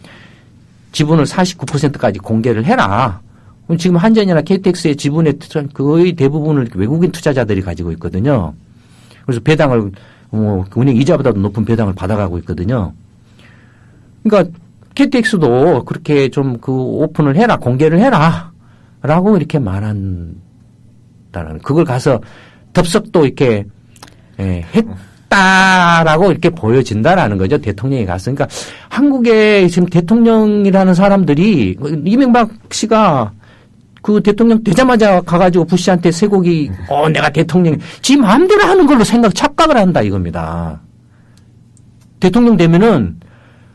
지분을 49%까지 공개를 해라. 그럼 지금 한전이나 KTX의 지분의 거의 대부분을 외국인 투자자들이 가지고 있거든요. 그래서 배당을 은행 이자보다도 높은 배당을 받아가고 있거든요. 그러니까 KTX도 그렇게 좀 오픈을 해라, 공개를 해라라고 이렇게 말한다는 그걸 가서 덥석 이렇게 했다라고 이렇게 보여진다라는 거죠. 대통령이 가서. 그러니까 한국에 지금 대통령이라는 사람들이 이명박 씨가 그 대통령 되자마자 가가지고 부시한테 쇠고기 내가 대통령 지 마음대로 하는 걸로 착각을 한다 이겁니다. 대통령 되면은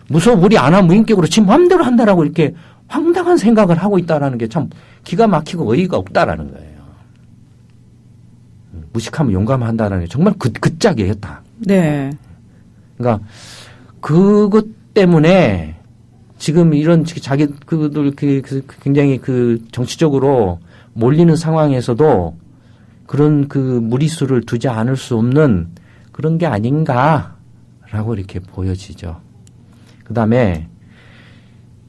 무서워 우리 안 하면 무인격으로 지 마음대로 한다라고 이렇게 황당한 생각을 하고 있다라는 게 참 기가 막히고 어이가 없다라는 거예요. 무식하면 용감한다라는 게 정말 그 짝이에요, 다. 네. 그러니까 그것 때문에 지금 이런 그들 굉장히 정치적으로 몰리는 상황에서도 그런 무리수를 두지 않을 수 없는 그런 게 아닌가라고 이렇게 보여지죠. 그 다음에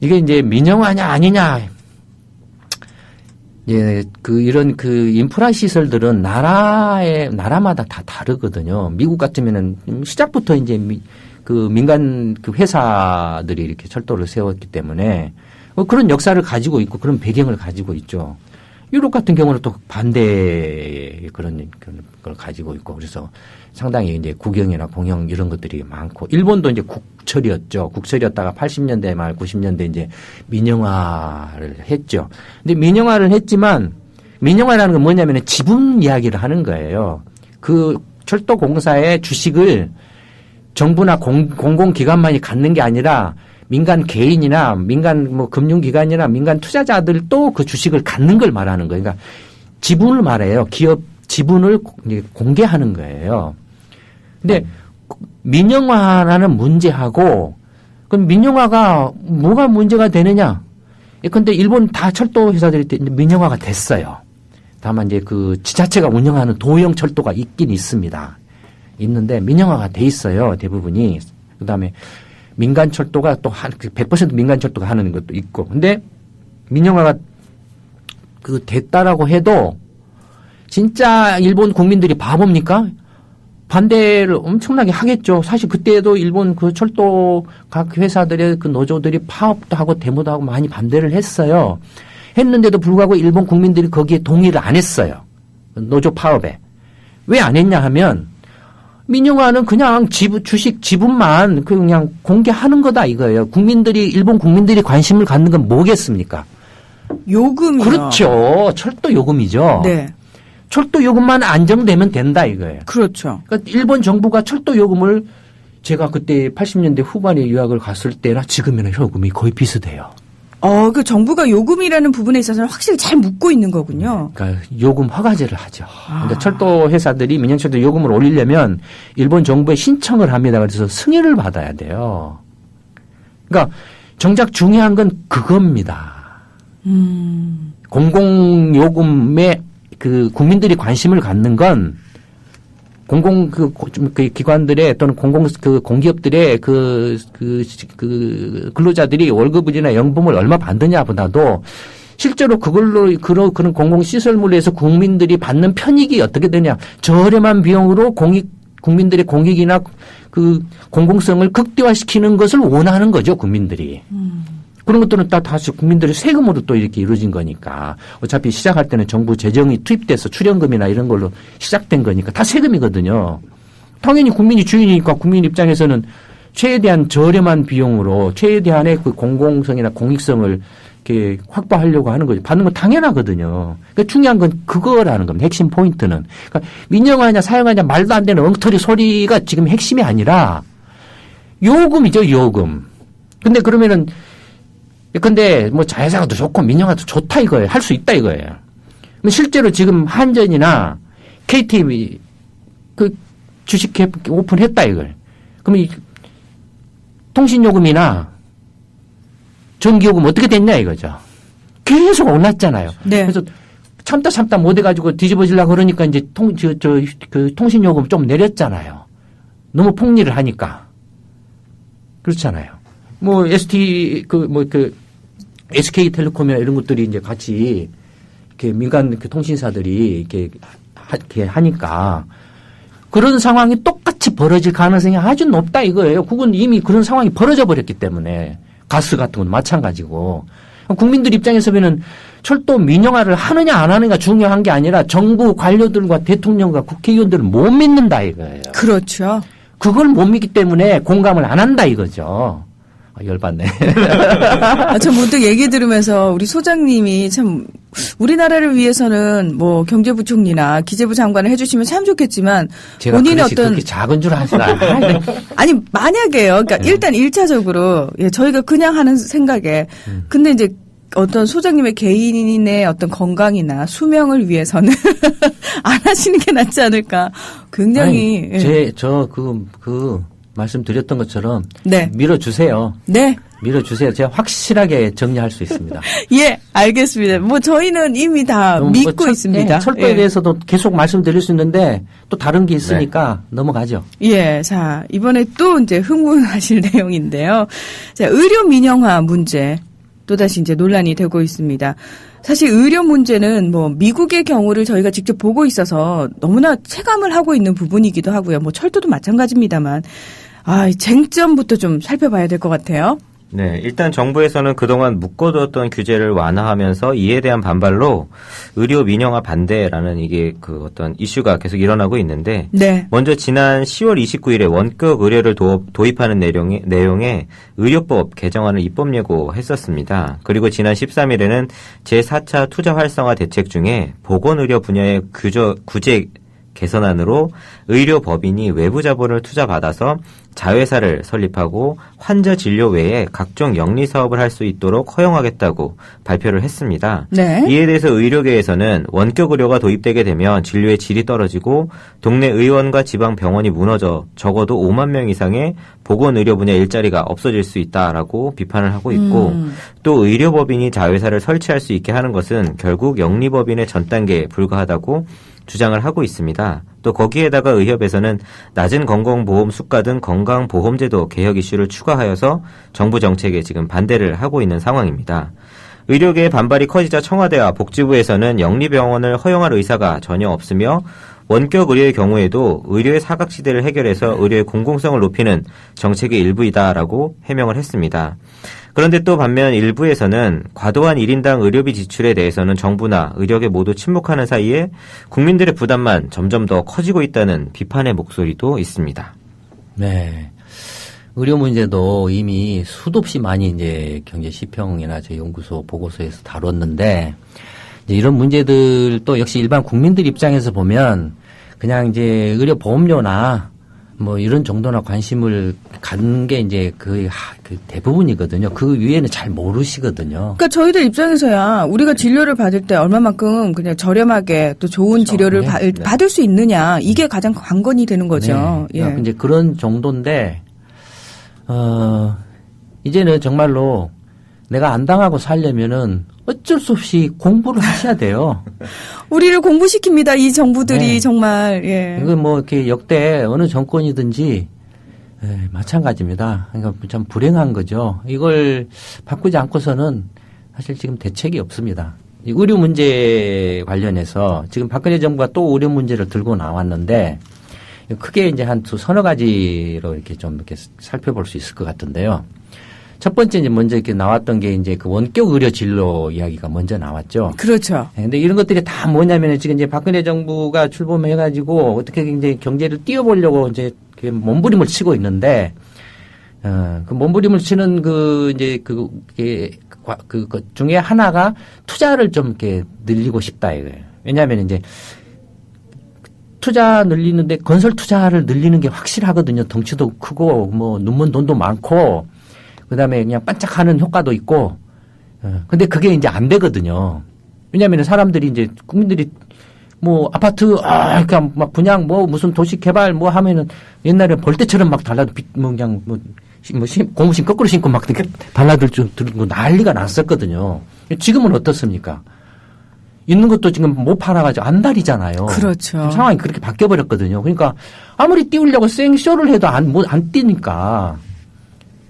이게 이제 민영화냐 아니냐. 예, 이런 인프라 시설들은 나라마다 다 다르거든요. 미국 같으면은 시작부터 이제 민간 회사들이 이렇게 철도를 세웠기 때문에 그런 역사를 가지고 있고 그런 배경을 가지고 있죠. 유럽 같은 경우는 또 반대의 그런 걸 가지고 있고 그래서 상당히 이제 국영이나 공영 이런 것들이 많고 일본도 이제 국철이었죠. 국철이었다가 80년대 말 90년대 이제 민영화를 했죠. 근데 민영화를 했지만 민영화라는 건 뭐냐면은 지분 이야기를 하는 거예요. 그 철도공사의 주식을 정부나 공공기관만이 갖는 게 아니라 민간 개인이나 민간 뭐 금융기관이나 민간 투자자들도 그 주식을 갖는 걸 말하는 거예요. 그러니까 지분을 말해요. 기업 지분을 공개하는 거예요. 근데 민영화라는 문제하고 그럼 민영화가 뭐가 문제가 되느냐? 근데 일본 다 철도 회사들이 민영화가 됐어요. 다만 이제 그 지자체가 운영하는 도형 철도가 있긴 있습니다. 있는데 민영화가 돼 있어요. 대부분이. 그다음에 민간 철도가 또 100% 민간 철도가 하는 것도 있고. 근데 민영화가 그 됐다라고 해도 진짜 일본 국민들이 바보입니까? 반대를 엄청나게 하겠죠. 사실 그때도 일본 그 철도 각 회사들의 그 노조들이 파업도 하고 데모도 하고 많이 반대를 했어요. 했는데도 불구하고 일본 국민들이 거기에 동의를 안 했어요. 노조 파업에. 왜 안 했냐 하면 민영화는 그냥 주식 지분만 그냥 공개하는 거다 이거예요. 일본 국민들이 관심을 갖는 건 뭐겠습니까? 요금이요. 그렇죠. 철도 요금이죠. 네. 철도 요금만 안정되면 된다 이거예요. 그렇죠. 그러니까 일본 정부가 철도 요금을 제가 그때 80년대 후반에 유학을 갔을 때나 지금이나 요금이 거의 비슷해요. 그 정부가 요금이라는 부분에 있어서는 확실히 잘 묻고 있는 거군요. 그러니까 요금 허가제를 하죠. 근데 철도 회사들이 민영철도 요금을 올리려면 일본 정부에 신청을 합니다. 그래서 승인을 받아야 돼요. 그러니까 정작 중요한 건 그겁니다. 공공요금에 그 국민들이 관심을 갖는 건 그 기관들의 또는 공기업들의 그 근로자들이 월급이나 연봉을 얼마 받느냐보다도 실제로 그걸로 그런 공공시설물에서 국민들이 받는 편익이 어떻게 되냐. 저렴한 비용으로 국민들의 공익이나 그 공공성을 극대화시키는 것을 원하는 거죠, 국민들이. 그런 것들은 다시 국민들의 세금으로 또 이렇게 이루어진 거니까. 어차피 시작할 때는 정부 재정이 투입돼서 출연금이나 이런 걸로 시작된 거니까 다 세금이거든요. 당연히 국민이 주인이니까 국민 입장에서는 최대한 저렴한 비용으로 최대한의 그 공공성이나 공익성을 이렇게 확보하려고 하는 거죠. 받는 건 당연하거든요. 그러니까 중요한 건 그거라는 겁니다. 핵심 포인트는. 그러니까 민영화냐 사용하냐 말도 안 되는 엉터리 소리가 지금 핵심이 아니라 요금이죠, 요금. 근데 뭐 자회사도 좋고 민영화도 좋다 이거예요. 할 수 있다 이거예요. 실제로 지금 한전이나 KT 그 주식 오픈했다 이걸. 그러면 통신요금이나 전기요금 어떻게 됐냐 이거죠. 계속 올랐잖아요. 네. 그래서 참다 못 해가지고 뒤집어지려고 그러니까 이제 그 통신요금 좀 내렸잖아요. 너무 폭리를 하니까. 그렇잖아요. 뭐 SK텔레콤이나 이런 것들이 이제 같이 이렇게 민간 그 통신사들이 이렇게 하니까 그런 상황이 똑같이 벌어질 가능성이 아주 높다 이거예요. 그건 이미 그런 상황이 벌어져 버렸기 때문에 가스 같은 건 마찬가지고 국민들 입장에서 보면 철도 민영화를 하느냐 안 하느냐가 중요한 게 아니라 정부 관료들과 대통령과 국회의원들을 못 믿는다 이거예요. 그렇죠. 그걸 못 믿기 때문에 공감을 안 한다 이거죠. 열받네. 저 문득 얘기 들으면서 우리 소장님이 참 우리나라를 위해서는 뭐 경제부총리나 기재부 장관을 해주시면 참 좋겠지만 제가 본인의 그렇게 작은 줄 아시나? 아니 만약에요. 그러니까 일단 1차적으로 저희가 그냥 하는 생각에 근데 이제 어떤 소장님의 개인의 어떤 건강이나 수명을 위해서는 안 하시는 게 낫지 않을까. 굉장히 그 말씀드렸던 것처럼 네. 밀어주세요. 네. 밀어주세요. 제가 확실하게 정리할 수 있습니다. 예, 알겠습니다. 뭐 저희는 이미 다 믿고 있습니다. 철도에 대해서도 계속 말씀드릴 수 있는데 또 다른 게 있으니까 넘어가죠. 예, 자 이번에 또 이제 흥분하실 내용인데요. 자, 의료 민영화 문제 또다시 이제 논란이 되고 있습니다. 사실 의료 문제는 뭐 미국의 경우를 저희가 직접 보고 있어서 너무나 체감을 하고 있는 부분이기도 하고요. 뭐 철도도 마찬가지입니다만 쟁점부터 좀 살펴봐야 될 것 같아요. 네, 일단 정부에서는 그동안 묶어두었던 규제를 완화하면서 이에 대한 반발로 의료 민영화 반대라는 이게 그 어떤 이슈가 계속 일어나고 있는데 네. 먼저 지난 10월 29일에 원격 의료를 도입하는 내용의 의료법 개정안을 입법 예고했었습니다. 그리고 지난 13일에는 제4차 투자 활성화 대책 중에 보건의료 분야의 구제 개선안으로 의료법인이 외부 자본을 투자받아서 자회사를 설립하고 환자 진료 외에 각종 영리 사업을 할 수 있도록 허용하겠다고 발표를 했습니다. 네. 이에 대해서 의료계에서는 원격 의료가 도입되게 되면 진료의 질이 떨어지고 동네 의원과 지방 병원이 무너져 적어도 5만 명 이상의 보건의료 분야 일자리가 없어질 수 있다라고 비판을 하고 있고 또 의료법인이 자회사를 설치할 수 있게 하는 것은 결국 영리법인의 전 단계에 불과하다고 주장을 하고 있습니다. 또 거기에다가 의협에서는 낮은 건강보험 수가 등 건강보험제도 개혁 이슈를 추가하여서 정부 정책에 지금 반대를 하고 있는 상황입니다. 의료계의 반발이 커지자 청와대와 복지부에서는 영리병원을 허용할 의사가 전혀 없으며 원격 의료의 경우에도 의료의 사각지대를 해결해서 의료의 공공성을 높이는 정책의 일부이다라고 해명을 했습니다. 그런데 또 반면 일부에서는 과도한 1인당 의료비 지출에 대해서는 정부나 의료계 모두 침묵하는 사이에 국민들의 부담만 점점 더 커지고 있다는 비판의 목소리도 있습니다. 네. 의료 문제도 이미 수도 없이 많이 이제 경제시평이나 제 연구소 보고서에서 다뤘는데 이제 이런 문제들도 역시 일반 국민들 입장에서 보면 그냥 이제 의료 보험료나 뭐 이런 정도나 관심을 갖는 게 이제 그 대부분이거든요. 그 위에는 잘 모르시거든요. 그러니까 저희들 입장에서야 우리가 진료를 받을 때 얼마만큼 그냥 저렴하게 또 좋은 그렇죠. 치료를 네. 받을 수 있느냐 이게 가장 관건이 되는 거죠. 네. 예. 이제 그런 정도인데 이제는 정말로 내가 안 당하고 살려면은 어쩔 수 없이 공부를 하셔야 돼요. 우리를 공부시킵니다. 이 정부들이 네. 정말. 예. 이건 뭐 이렇게 역대 어느 정권이든지 마찬가지입니다. 그러니까 참 불행한 거죠. 이걸 바꾸지 않고서는 사실 지금 대책이 없습니다. 이 의료 문제 관련해서 지금 박근혜 정부가 또 의료 문제를 들고 나왔는데 크게 이제 한 서너 가지로 이렇게 좀 이렇게 살펴볼 수 있을 것 같은데요. 첫 번째 이제 먼저 이렇게 나왔던 게 이제 그 원격 의료 진료 이야기가 먼저 나왔죠. 그렇죠. 근데 이런 것들이 다 뭐냐면 지금 이제 박근혜 정부가 출범해가지고 어떻게 이제 경제를 띄워보려고 이제 몸부림을 치고 있는데, 그 몸부림을 치는 그 이제 그 중에 하나가 투자를 좀 이렇게 늘리고 싶다 이거예요. 왜냐하면 이제 투자 늘리는데 건설 투자를 늘리는 게 확실하거든요. 덩치도 크고 뭐 눈먼 돈도 많고 그다음에 그냥 반짝하는 효과도 있고. 근데 그게 이제 안 되거든요. 왜냐하면 사람들이 이제 국민들이 뭐 아파트 그러니까 막 분양 뭐 무슨 도시 개발 뭐 하면은 옛날에 벌떼처럼 막 달라도 뭐 그냥 뭐 고무신 거꾸로 신고 막 이렇게 달라들고 난리가 났었거든요. 지금은 어떻습니까? 있는 것도 지금 못 팔아가지고 안달이잖아요. 그렇죠. 상황이 그렇게 바뀌어버렸거든요. 그러니까 아무리 띄우려고 생쇼를 해도 안 띄니까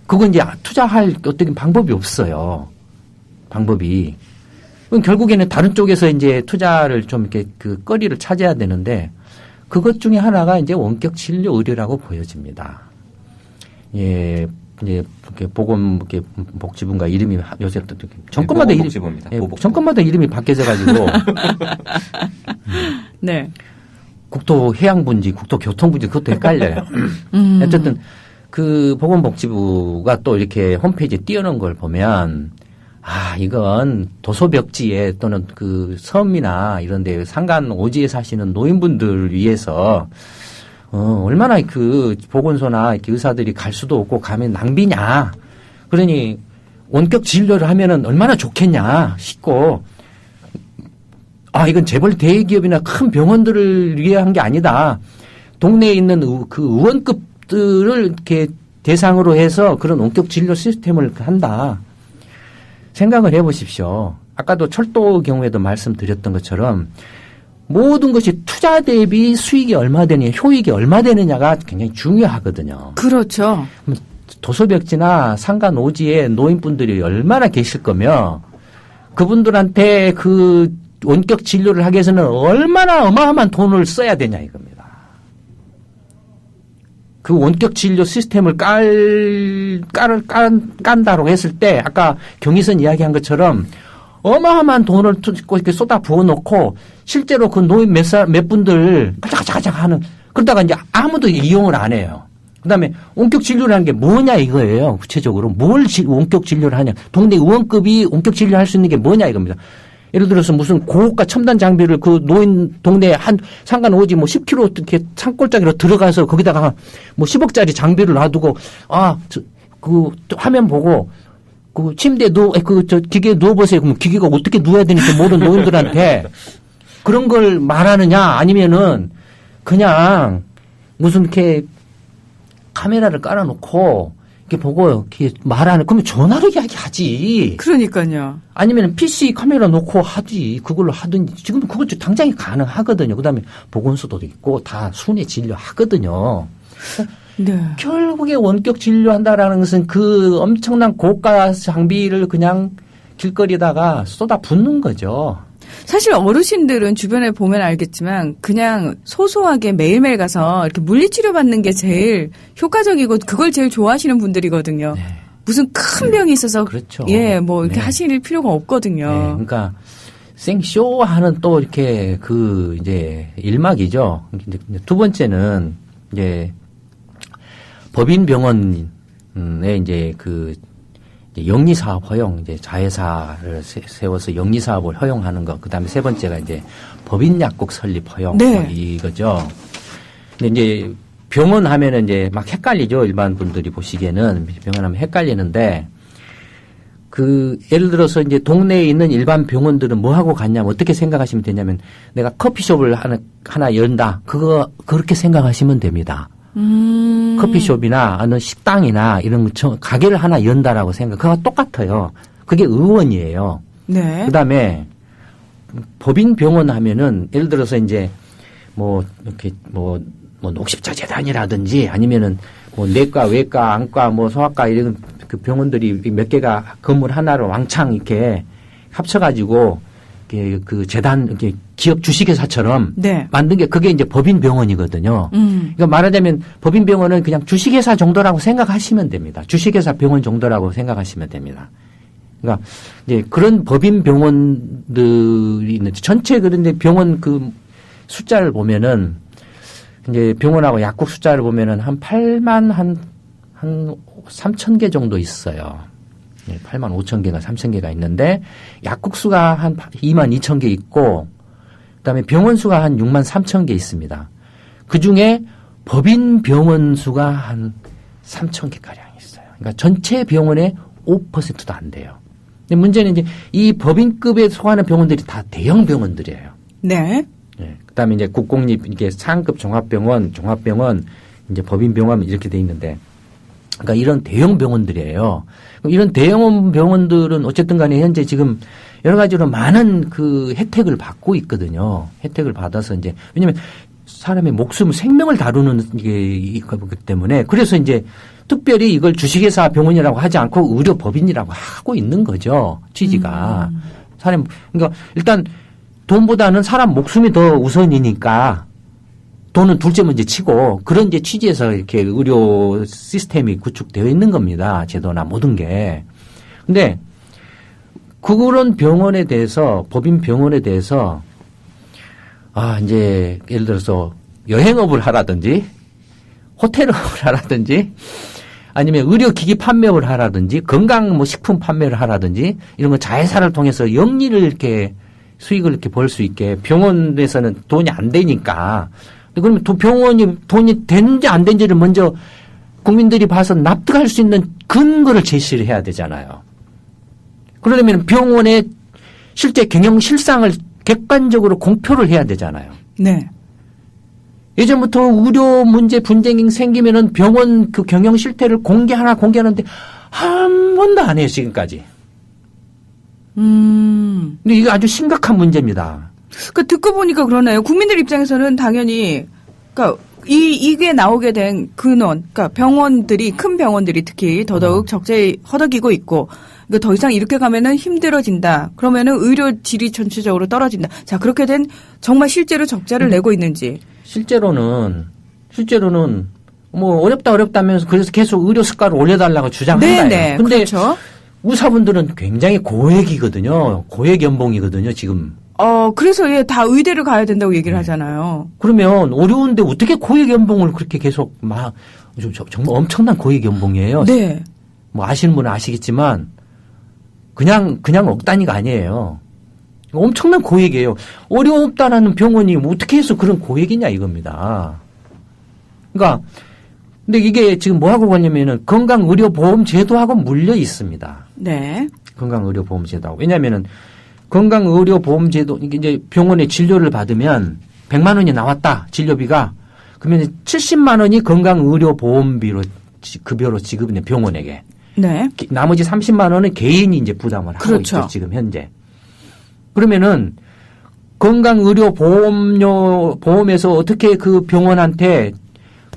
그건 이제 투자할 어떤 방법이 없어요. 방법이. 그럼 결국에는 다른 쪽에서 이제 투자를 좀 이렇게 그 거리를 차지해야 되는데 그것 중에 하나가 이제 원격 진료 의료라고 보여집니다. 예, 이제 보건복지부인가 이름이 요새 또 정권마다 보건복지부입니다. 정권마다 이름이 바뀌어져 가지고 네. 국토해양부인지 국토교통부인지 그것도 헷갈려요. 어쨌든 그 보건복지부가 또 이렇게 홈페이지에 띄워놓은 걸 보면 이건 도소벽지에 또는 그 섬이나 이런 데 산간 오지에 사시는 노인분들 위해서 얼마나 그 보건소나 이렇게 의사들이 갈 수도 없고 가면 낭비냐. 그러니 원격 진료를 하면은 얼마나 좋겠냐 싶고 이건 재벌 대기업이나 큰 병원들을 위해 한 게 아니다. 동네에 있는 그 의원급들을 이렇게 대상으로 해서 그런 원격 진료 시스템을 한다. 생각을 해 보십시오. 아까도 철도 경우에도 말씀드렸던 것처럼 모든 것이 투자 대비 수익이 얼마 되느냐, 효익이 얼마 되느냐가 굉장히 중요하거든요. 그렇죠. 도소벽지나 상가 노지에 노인분들이 얼마나 계실 거며 그분들한테 그 원격 진료를 하기 위해서는 얼마나 어마어마한 돈을 써야 되냐 이겁니다. 그 원격 진료 시스템을 깐다고 했을 때 아까 경희선 이야기한 것처럼 어마어마한 돈을 이렇게 쏟아 부어놓고 실제로 그 노인 몇 분들 가자가자 하는 그러다가 이제 아무도 이용을 안 해요. 그다음에 원격 진료라는 게 뭐냐 이거예요. 구체적으로 뭘 원격 진료를 하냐. 동네 의원급이 원격 진료할 수 있는 게 뭐냐 이겁니다. 예를 들어서 무슨 고가 첨단 장비를 그 노인 동네에 한 상간 오지 뭐 10km 이렇게 산골짜기로 들어가서 거기다가 뭐 10억짜리 장비를 놔두고 그 화면 보고 그 침대에 기계에 누워보세요. 그럼 기계가 어떻게 누워야 되는지 모르는 노인들한테 그런 걸 말하느냐 아니면은 그냥 무슨 이렇게 카메라를 깔아놓고 이렇게 보고 이렇게 말하는 그러면 전화로 이야기하지. 그러니까요. 아니면 PC 카메라 놓고 하지. 그걸로 하든지 지금 그것도 당장이 가능하거든요. 그다음에 보건소도 있고 다 순위 진료하거든요. 네. 결국에 원격 진료한다라는 것은 그 엄청난 고가 장비를 그냥 길거리에다가 쏟아 붓는 거죠. 사실 어르신들은 주변에 보면 알겠지만 그냥 소소하게 매일매일 가서 이렇게 물리치료 받는 게 제일 효과적이고 그걸 제일 좋아하시는 분들이거든요. 네. 무슨 큰 병이 있어서 그렇죠. 예, 뭐 이렇게 네. 하실 필요가 없거든요. 네. 그러니까 생쇼하는 또 이렇게 그 이제 일막이죠. 두 번째는 이제 법인병원에 이제 그 영리사업 허용, 이제 자회사를 세워서 영리사업을 허용하는 것. 그 다음에 세 번째가 이제 법인약국 설립 허용. 네. 이거죠. 근데 이제 병원 하면은 이제 막 헷갈리죠. 일반 분들이 보시기에는. 병원 하면 헷갈리는데 그 예를 들어서 이제 동네에 있는 일반 병원들은 뭐 하고 갔냐면 어떻게 생각하시면 되냐면 내가 커피숍을 하나 연다. 그렇게 생각하시면 됩니다. 커피숍이나 아니면 식당이나 이런 가게를 하나 연다라고 그거와 똑같아요. 그게 의원이에요. 네. 그다음에 법인 병원 하면은 예를 들어서 이제 뭐 이렇게 뭐 녹십자 재단이라든지 아니면은 뭐 내과, 외과, 안과, 뭐 소아과 이런 그 병원들이 몇 개가 건물 하나로 왕창 이렇게 합쳐가지고 그 재단 이렇게 기업 주식회사처럼 네. 만든 게 그게 이제 법인병원이거든요. 그러니까 말하자면 법인병원은 그냥 주식회사 정도라고 생각하시면 됩니다. 주식회사 병원 정도라고 생각하시면 됩니다. 그러니까 이제 그런 법인병원들이 있는데 전체 그런데 병원 그 숫자를 보면은 이제 병원하고 약국 숫자를 보면은 한 8만 한 3천 개 정도 있어요. 8만 5천 개가 3천 개가 있는데 약국 수가 한 2만 2천 개 있고 그다음에 병원 수가 한 6만 3천 개 있습니다. 그중에 법인 병원 수가 한 3천 개 가량 있어요. 그러니까 전체 병원의 5%도 안 돼요. 근데 문제는 이제 이 법인급에 속하는 병원들이 다 대형 병원들이에요. 네. 네. 그다음에 이제 국공립 이게 상급 종합병원 이제 법인병원 이렇게 돼 있는데 그러니까 이런 대형 병원들이에요. 이런 대형 병원들은 어쨌든 간에 현재 지금 여러 가지로 많은 그 혜택을 받고 있거든요. 혜택을 받아서 이제 왜냐면 사람의 목숨, 생명을 다루는 게 있기 때문에 그래서 이제 특별히 이걸 주식회사 병원이라고 하지 않고 의료법인이라고 하고 있는 거죠. 취지가. 그러니까 일단 돈보다는 사람 목숨이 더 우선이니까 돈은 둘째 문제 치고 그런 이제 취지에서 이렇게 의료 시스템이 구축되어 있는 겁니다. 제도나 모든 게. 근데 그런 병원에 대해서 법인 병원에 대해서 이제 예를 들어서 여행업을 하라든지 호텔업을 하라든지 아니면 의료기기 판매업을 하라든지 건강 뭐 식품 판매를 하라든지 이런 거 자회사를 통해서 영리를 이렇게 수익을 이렇게 벌 수 있게 병원에서는 돈이 안 되니까 그러면 병원이 돈이 되는지 안 되는지를 먼저 국민들이 봐서 납득할 수 있는 근거를 제시를 해야 되잖아요. 그러려면 병원의 실제 경영 실상을 객관적으로 공표를 해야 되잖아요. 네. 예전부터 의료 문제 분쟁이 생기면은 병원 그 경영 실태를 공개하는데 한 번도 안 해요, 지금까지. 근데 이거 아주 심각한 문제입니다. 그 듣고 보니까 그러네요. 국민들 입장에서는 당연히 그러니까 이게 나오게 된 근원, 그러니까 병원들이 큰 병원들이 특히 더더욱 적자에 허덕이고 있고, 그러니까 더 이상 이렇게 가면은 힘들어진다. 그러면은 의료 질이 전체적으로 떨어진다. 자, 그렇게 된 정말 실제로 적자를 내고 있는지. 실제로는 뭐 어렵다면서 그래서 계속 의료 수가를 올려달라고 주장한다. 네네. 근데 그렇죠. 의사분들은 굉장히 고액이거든요. 고액 연봉이거든요, 지금. 그래서 예, 다 의대를 가야 된다고 얘기를 하잖아요. 그러면 어려운데 어떻게 고액 연봉을 그렇게 계속 정말 엄청난 고액 연봉이에요. 네. 뭐 아시는 분은 아시겠지만 그냥 억 단위가 아니에요. 엄청난 고액이에요. 어렵다라는 병원이 어떻게 해서 그런 고액이냐 이겁니다. 그러니까 근데 이게 지금 뭐하고 가냐면은 건강의료보험제도하고 물려 있습니다. 네. 건강의료보험제도하고. 왜냐면은 건강의료보험제도, 이제 병원에 진료를 받으면 100만 원이 나왔다, 진료비가. 그러면 70만 원이 건강의료보험비로, 급여로 지급이 돼, 병원에게. 네. 나머지 30만 원은 개인이 이제 부담을 하고 그렇죠. 있죠, 지금 현재. 그러면은 건강의료보험에서 어떻게 그 병원한테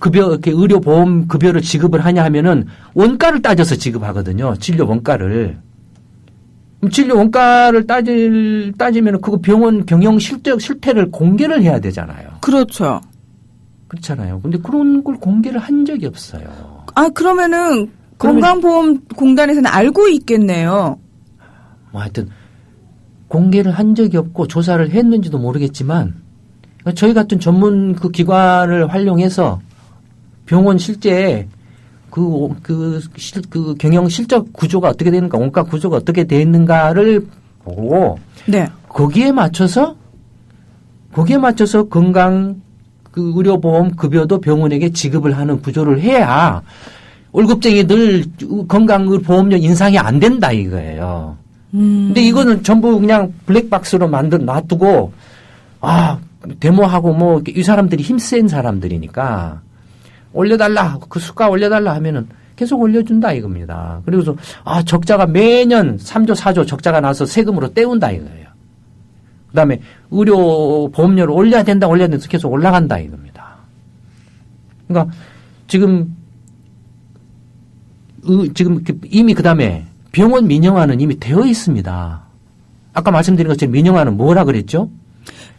이렇게 의료보험 급여를 지급을 하냐 하면은 원가를 따져서 지급하거든요. 진료 원가를. 진료 원가를 따지면 그거 병원 경영 실태를 공개를 해야 되잖아요. 그렇죠. 그렇잖아요. 근데 그런 걸 공개를 한 적이 없어요. 그러면은 건강보험공단에서는 알고 있겠네요. 뭐 하여튼 공개를 한 적이 없고 조사를 했는지도 모르겠지만 저희 같은 전문 그 기관을 활용해서 병원 실제 그 경영 실적 구조가 어떻게 되는가, 원가 구조가 어떻게 되는가를 보고 네. 거기에 맞춰서 건강 그 의료보험 급여도 병원에게 지급을 하는 구조를 해야 월급쟁이들 건강보험료 인상이 안 된다 이거예요. 근데 이거는 전부 그냥 블랙박스로 놔두고 데모하고 뭐 이 사람들이 힘센 사람들이니까 올려달라, 그 수가 올려달라 하면은 계속 올려준다 이겁니다. 그리고서 적자가 매년 3조 4조 적자가 나서 세금으로 떼운다 이거예요. 그다음에 의료 보험료를 올려야 된다 계속 올라간다 이겁니다. 그러니까 지금 이미 그다음에 병원 민영화는 이미 되어 있습니다. 아까 말씀드린 것처럼 민영화는 뭐라 그랬죠?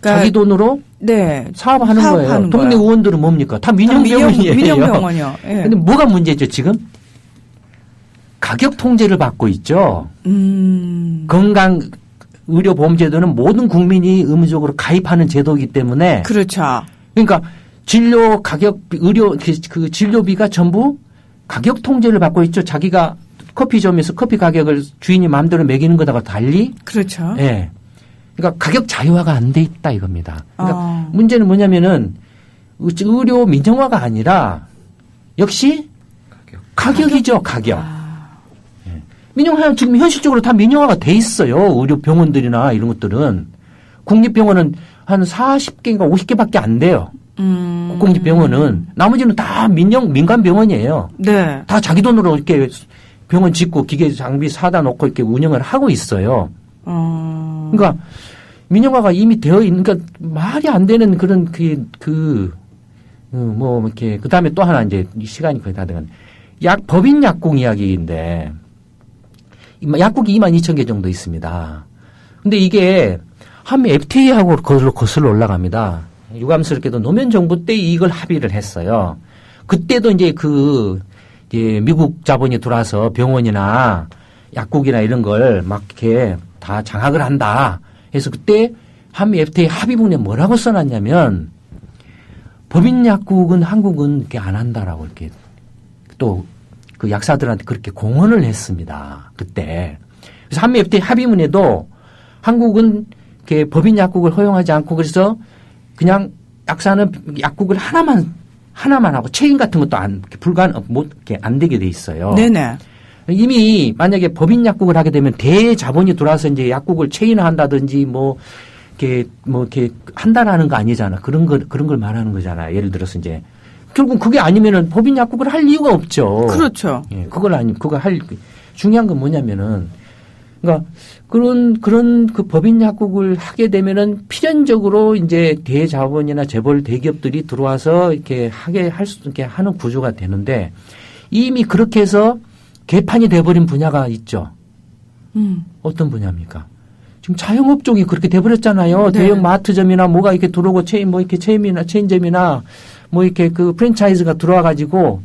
그러니까 자기 돈으로 네. 사업하는 거예요. 동네 의원들은 뭡니까? 다 민영병원이에요. 민영병원이요. 예. 근데 뭐가 문제죠, 지금? 가격 통제를 받고 있죠. 건강의료보험제도는 모든 국민이 의무적으로 가입하는 제도이기 때문에. 그렇죠. 그러니까 진료 가격, 그 진료비가 전부 가격 통제를 받고 있죠. 자기가 커피점에서 커피 가격을 주인이 마음대로 매기는 거다가 달리. 그렇죠. 예. 그러니까 가격 자유화가 안 돼 있다 이겁니다. 그러니까 문제는 뭐냐면은 의료 민영화가 아니라 역시 가격이죠, 가격. 예. 민영화 지금 현실적으로 다 민영화가 돼 있어요. 의료 병원들이나 이런 것들은 국립병원은 한 40개인가 50개밖에 안 돼요. 국공립병원은 나머지는 다 민간 병원이에요. 네. 다 자기 돈으로 이렇게 병원 짓고 기계 장비 사다 놓고 이렇게 운영을 하고 있어요. 그러니까 민영화가 이미 되어 있는, 그러니까 말이 안 되는 그런 이렇게 그다음에 또 하나 이제 시간이 거의 다 돼간 법인 약국 이야기인데 약국이 22,000개 정도 있습니다. 근데 이게 한 FTA하고 거슬러 올라갑니다. 유감스럽게도 노무현 정부 때 이걸 합의를 했어요. 그때도 이제 미국 자본이 들어와서 병원이나 약국이나 이런 걸 막 이렇게 다 장악을 한다. 그래서 그때 한미 FTA 합의문에 뭐라고 써놨냐면 법인 약국은 한국은 이렇게 안 한다라고 이렇게 또 그 약사들한테 그렇게 공언을 했습니다. 그때. 그래서 한미 FTA 합의문에도 한국은 이렇게 법인 약국을 허용하지 않고 그래서 그냥 약사는 약국을 하나만 하고 체인 같은 것도 이렇게 안 되게 돼 있어요. 네네. 이미 만약에 법인 약국을 하게 되면 대자본이 들어와서 이제 약국을 체인한다든지 이렇게 한다라는 거 아니잖아. 그런 걸 말하는 거잖아요. 예를 들어서 이제 결국 그게 아니면은 법인 약국을 할 이유가 없죠. 그렇죠. 예, 중요한 건 뭐냐면은 그러니까 그런 그 법인 약국을 하게 되면은 필연적으로 이제 대자본이나 재벌 대기업들이 들어와서 이렇게 할 수 있게 하는 구조가 되는데 이미 그렇게 해서 개판이 돼버린 분야가 있죠. 어떤 분야입니까? 지금 자영업종이 그렇게 돼버렸잖아요. 네. 대형 마트점이나 뭐가 이렇게 들어오고 체인점이나 뭐 이렇게 그 프랜차이즈가 들어와가지고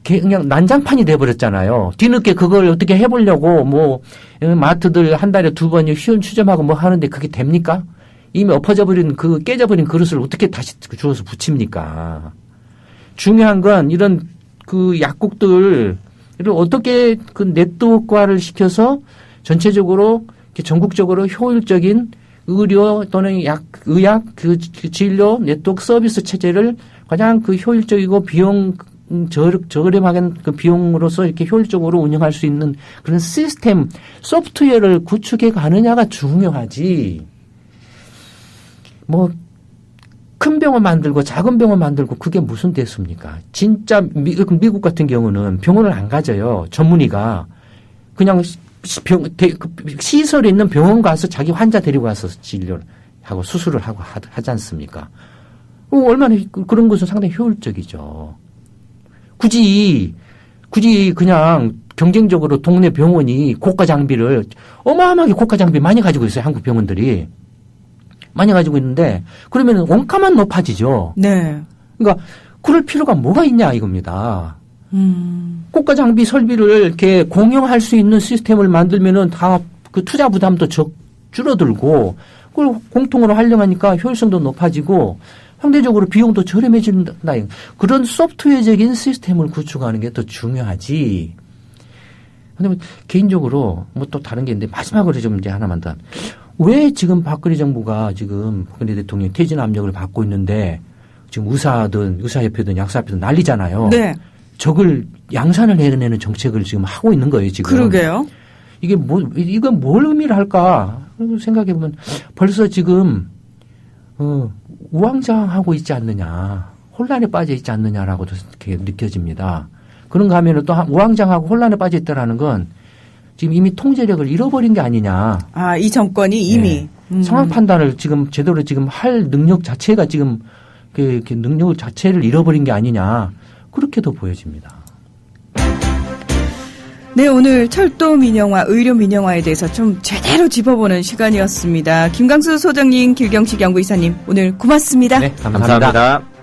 그냥 난장판이 돼버렸잖아요. 뒤늦게 그걸 어떻게 해보려고 뭐 마트들 한 달에 2번 휴원 추점하고 뭐 하는데 그게 됩니까? 이미 엎어져버린 그 깨져버린 그릇을 어떻게 다시 주워서 붙입니까? 중요한 건 이런 그 약국들을 어떻게 그 네트워크화를 시켜서 전체적으로 전국적으로 효율적인 의료 또는 의학 그 진료 네트워크 서비스 체제를 가장 그 효율적이고 비용 저렴하게 그 비용으로서 이렇게 효율적으로 운영할 수 있는 그런 시스템 소프트웨어를 구축해 가느냐가 중요하지. 뭐 큰 병원 만들고 작은 병원 만들고 그게 무슨 대수입니까? 진짜 미국 같은 경우는 병원을 안 가져요. 전문의가 그냥 시설에 있는 병원 가서 자기 환자 데리고 가서 진료를 하고 수술을 하고 하지 않습니까? 얼마나 그런 것은 상당히 효율적이죠. 굳이 그냥 경쟁적으로 동네 병원이 고가 장비를 어마어마하게 고가 장비 많이 가지고 있어요. 한국 병원들이. 많이 가지고 있는데 그러면 원가만 높아지죠. 네. 그러니까 그럴 필요가 뭐가 있냐 이겁니다. 고가 장비 설비를 이렇게 공용할 수 있는 시스템을 만들면은 다 그 투자 부담도 줄어들고 그걸 공통으로 활용하니까 효율성도 높아지고 상대적으로 비용도 저렴해진다. 그런 소프트웨어적인 시스템을 구축하는 게 더 중요하지. 근데 개인적으로 뭐 또 다른 게 있는데 마지막으로 좀 이제 하나만 더. 왜 지금 박근혜 정부가 지금 박근혜 대통령이 퇴진 압력을 받고 있는데 지금 의사협회든 약사협회든 난리잖아요. 네. 적을 양산을 해내는 정책을 지금 하고 있는 거예요, 지금. 그러게요. 이건 뭘 의미를 할까 생각해보면 벌써 지금, 우왕좌왕하고 있지 않느냐, 혼란에 빠져 있지 않느냐라고도 이렇게 느껴집니다. 그런가 하면은 또 우왕좌왕하고 혼란에 빠져 있다라는 건 지금 이미 통제력을 잃어버린 게 아니냐. 아, 이 정권이 이미. 네. 상황 판단을 지금 제대로 지금 할 능력 자체가 지금 그 능력 자체를 잃어버린 게 아니냐. 그렇게도 보여집니다. 네, 오늘 철도 민영화, 의료 민영화에 대해서 좀 제대로 짚어보는 시간이었습니다. 김광수 소장님, 길경식 연구이사님, 오늘 고맙습니다. 네, 감사합니다. 감사합니다.